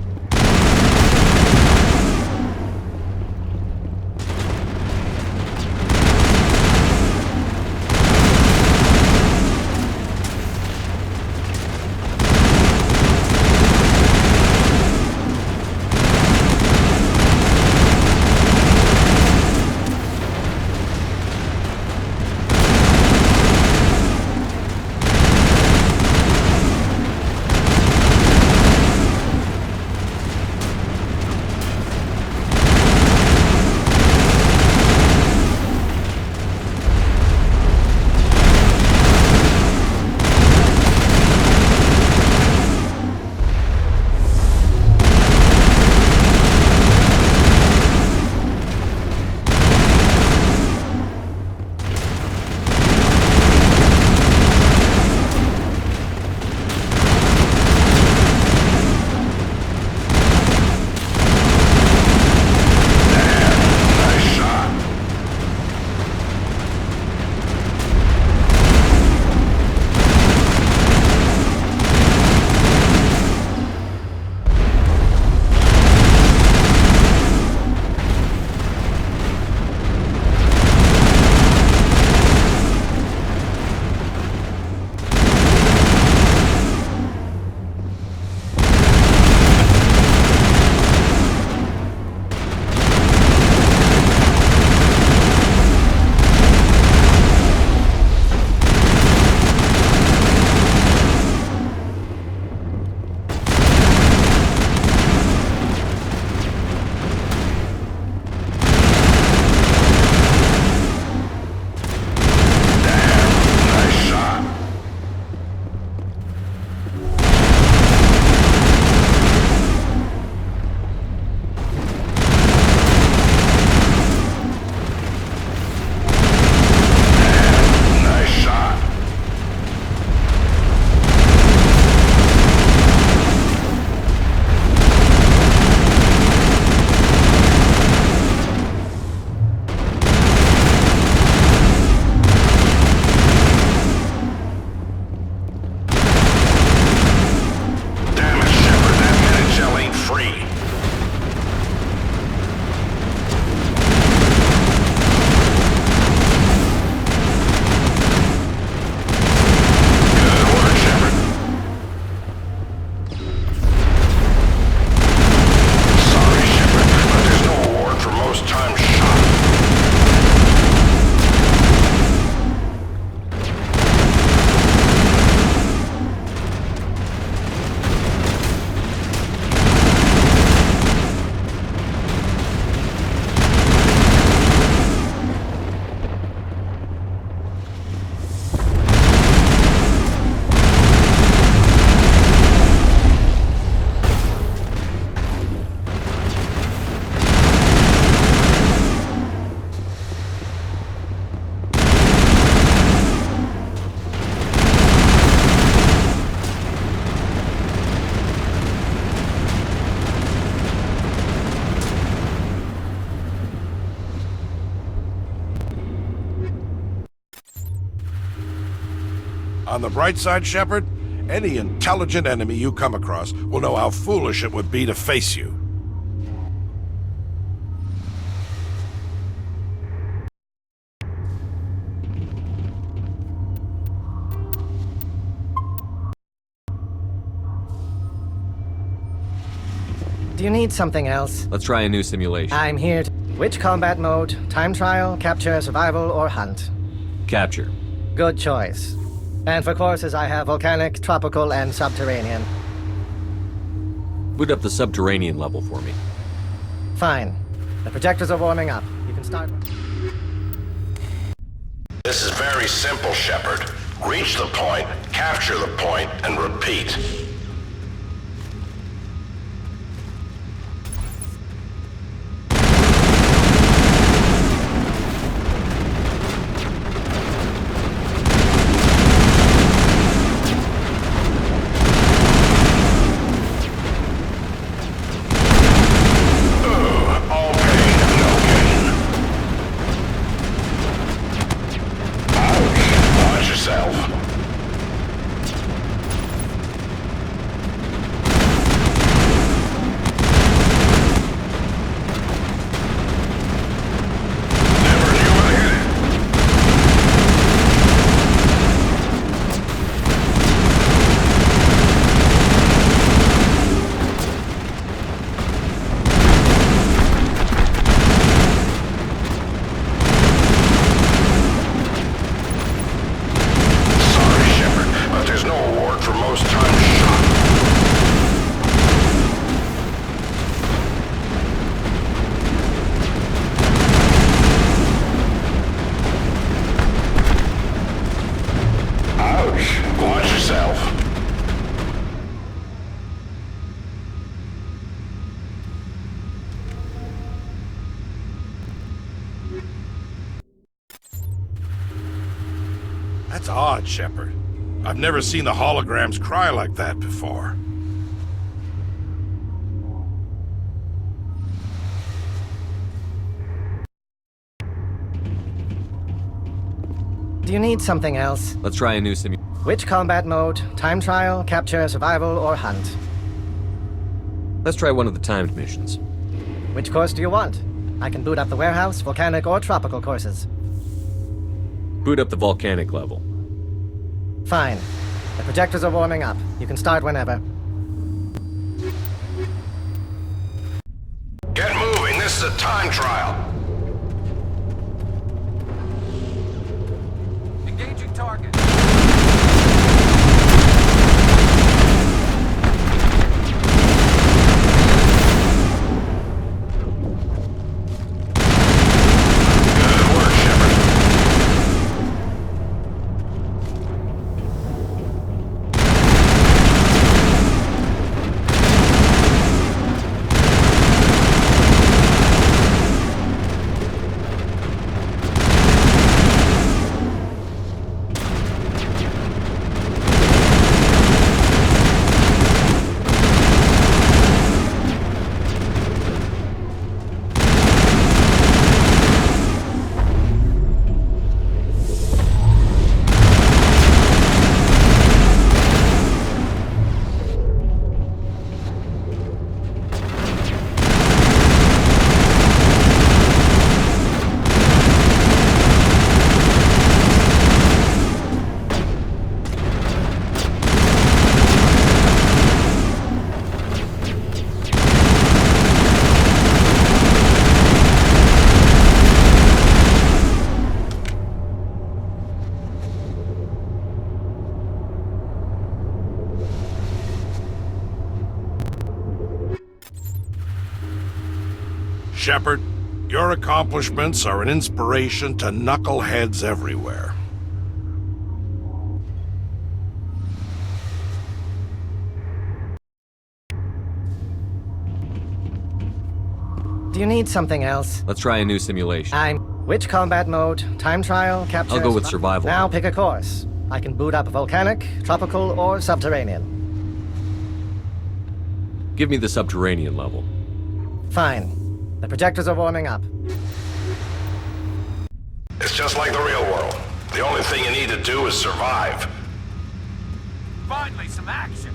On the bright side, Shepard, any intelligent enemy you come across will know how foolish it would be to face you. Do you need something else? Let's try a new simulation. I'm here to... Which combat mode? Time trial, capture, survival, or hunt? Capture. Good choice. And for courses, I have volcanic, tropical, and subterranean. Boot up the subterranean level for me. Fine. The projectors are warming up. You can start... This is very simple, Shepard. Reach the point, capture the point, and repeat. That's odd, Shepard. I've never seen the holograms cry like that before. Do you need something else? Let's try a new simulation. Which combat mode? Time trial, capture, survival, or hunt? Let's try one of the timed missions. Which course do you want? I can boot up the warehouse, volcanic, or tropical courses. Boot up the volcanic level. Fine. The projectors are warming up. You can start whenever. Get moving, this is a time trial. Engaging target. Shepard, your accomplishments are an inspiration to knuckleheads everywhere. Do you need something else? Let's try a new simulation. Which combat mode? Time trial, capture... I'll go with survival. Now pick a course. I can boot up volcanic, tropical, or subterranean. Give me the subterranean level. Fine. The projectors are warming up. It's just like the real world. The only thing you need to do is survive. Finally, some action.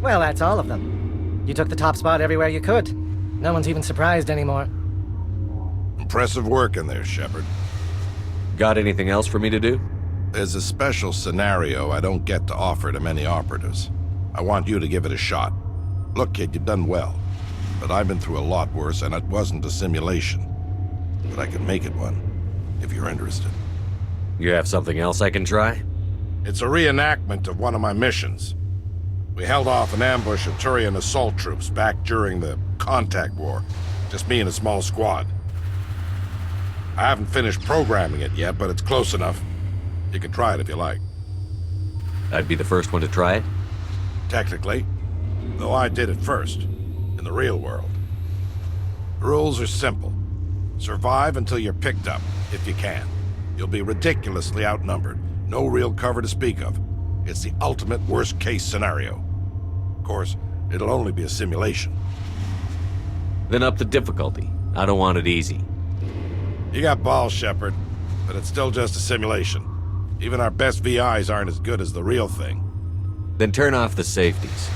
Well, that's all of them. You took the top spot everywhere you could. No one's even surprised anymore. Impressive work in there, Shepard. Got anything else for me to do? There's a special scenario I don't get to offer to many operatives. I want you to give it a shot. Look, kid, you've done well. But I've been through a lot worse, and it wasn't a simulation. But I can make it one, if you're interested. You have something else I can try? It's a reenactment of one of my missions. We held off an ambush of Turian assault troops back during the Contact War. Just me and a small squad. I haven't finished programming it yet, but it's close enough. You can try it if you like. I'd be the first one to try it? Technically. Though I did it first. In the real world. The rules are simple. Survive until you're picked up, if you can. You'll be ridiculously outnumbered. No real cover to speak of. It's the ultimate worst-case scenario. Of course, it'll only be a simulation. Then up the difficulty. I don't want it easy. You got balls, Shepard, but it's still just a simulation. Even our best VIs aren't as good as the real thing. Then turn off the safeties.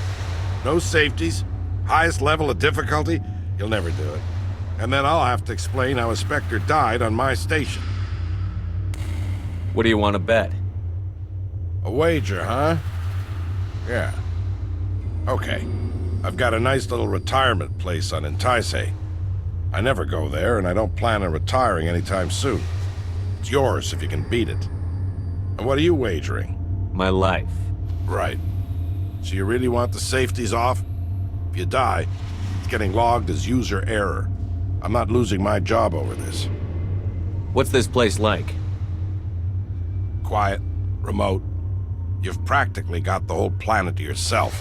No safeties? Highest level of difficulty? You'll never do it. And then I'll have to explain how a Spectre died on my station. What do you want to bet? A wager, huh? Yeah. Okay. I've got a nice little retirement place on Entaise. I never go there, and I don't plan on retiring anytime soon. It's yours if you can beat it. And what are you wagering? My life. Right. So you really want the safeties off? If you die, it's getting logged as user error. I'm not losing my job over this. What's this place like? Quiet, remote. You've practically got the whole planet to yourself.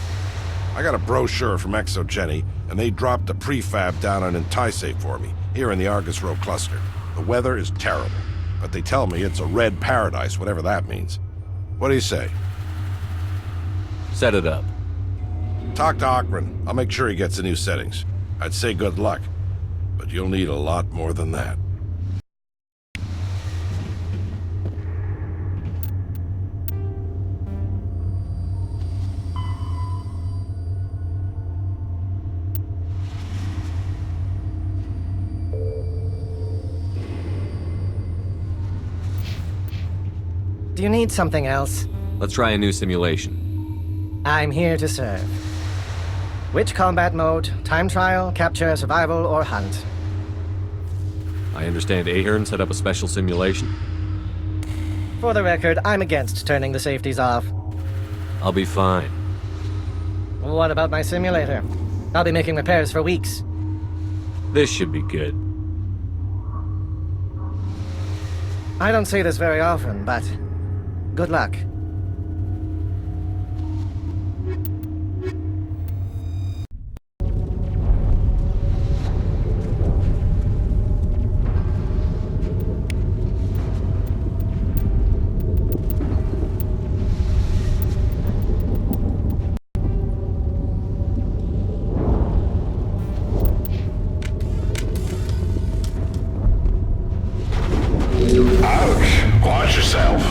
I got a brochure from Exogeny, and they dropped a prefab down on Entaise for me, here in the Argus Row cluster. The weather is terrible, but they tell me it's a red paradise, whatever that means. What do you say? Set it up. Talk to Akron. I'll make sure he gets the new settings. I'd say good luck, but you'll need a lot more than that. Do you need something else? Let's try a new simulation. I'm here to serve. Which combat mode? Time trial, capture, survival, or hunt? I understand Ahern set up a special simulation. For the record, I'm against turning the safeties off. I'll be fine. What about my simulator? I'll be making repairs for weeks. This should be good. I don't say this very often, but good luck. Ouch! Watch yourself.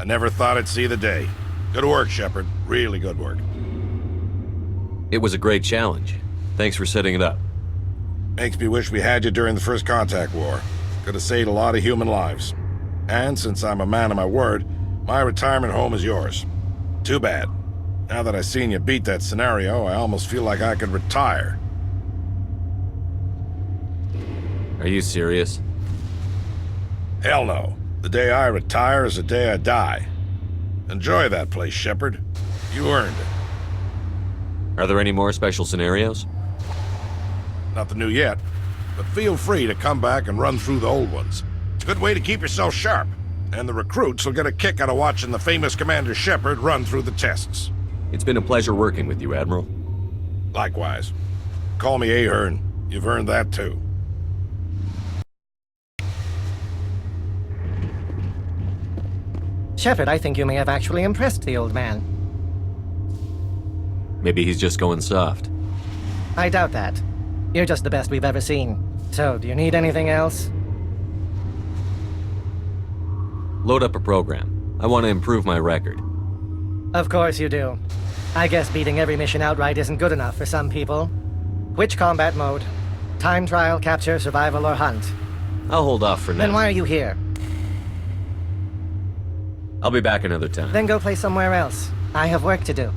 I never thought I'd see the day. Good work, Shepard. Really good work. It was a great challenge. Thanks for setting it up. Makes me wish we had you during the first contact war. Could have saved a lot of human lives. And since I'm a man of my word, my retirement home is yours. Too bad. Now that I've seen you beat that scenario, I almost feel like I could retire. Are you serious? Hell no. The day I retire is the day I die. Enjoy that place, Shepard. You earned it. Are there any more special scenarios? Nothing new yet, but feel free to come back and run through the old ones. It's a good way to keep yourself sharp, and the recruits will get a kick out of watching the famous Commander Shepard run through the tests. It's been a pleasure working with you, Admiral. Likewise. Call me Ahern. You've earned that too. Shepard, I think you may have actually impressed the old man. Maybe he's just going soft. I doubt that. You're just the best we've ever seen. So, do you need anything else? Load up a program. I want to improve my record. Of course you do. I guess beating every mission outright isn't good enough for some people. Which combat mode? Time trial, capture, survival, or hunt? I'll hold off for now. Then why are you here? I'll be back another time. Then go play somewhere else. I have work to do.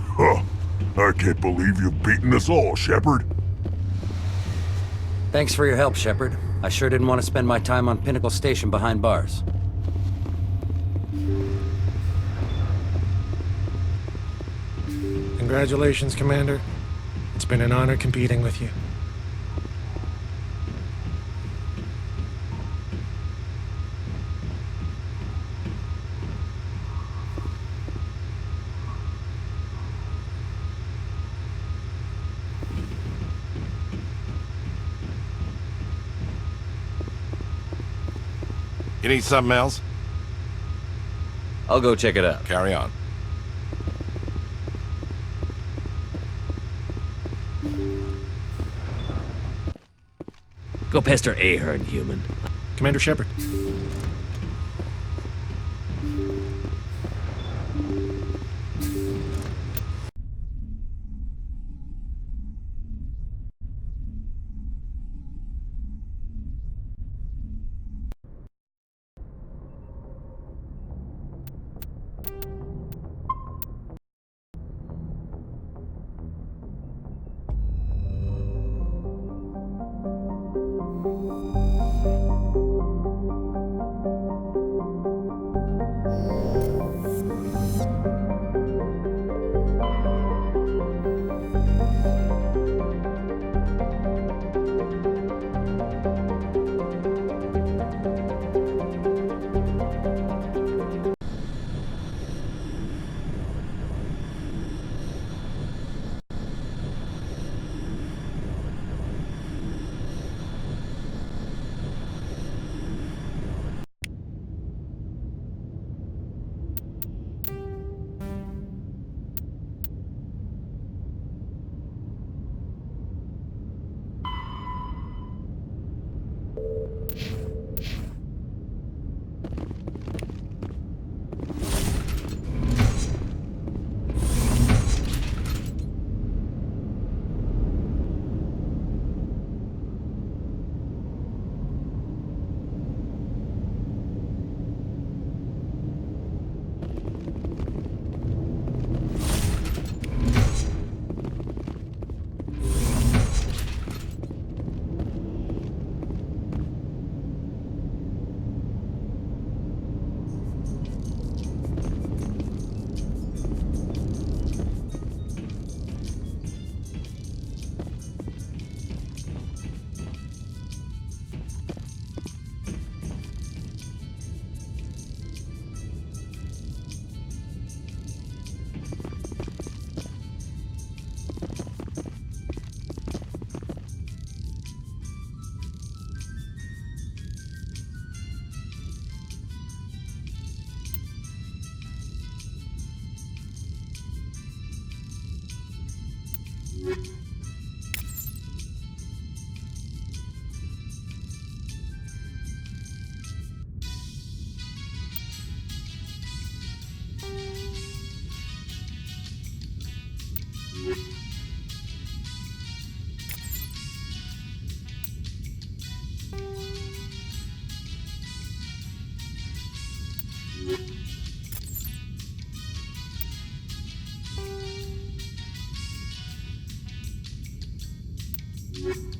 Huh. I can't believe you've beaten us all, Shepard. Thanks for your help, Shepard. I sure didn't want to spend my time on Pinnacle Station behind bars. Congratulations, Commander. It's been an honor competing with you. You need something else? I'll go check it out. Carry on. Go pester Ahern, human. Commander Shepard. You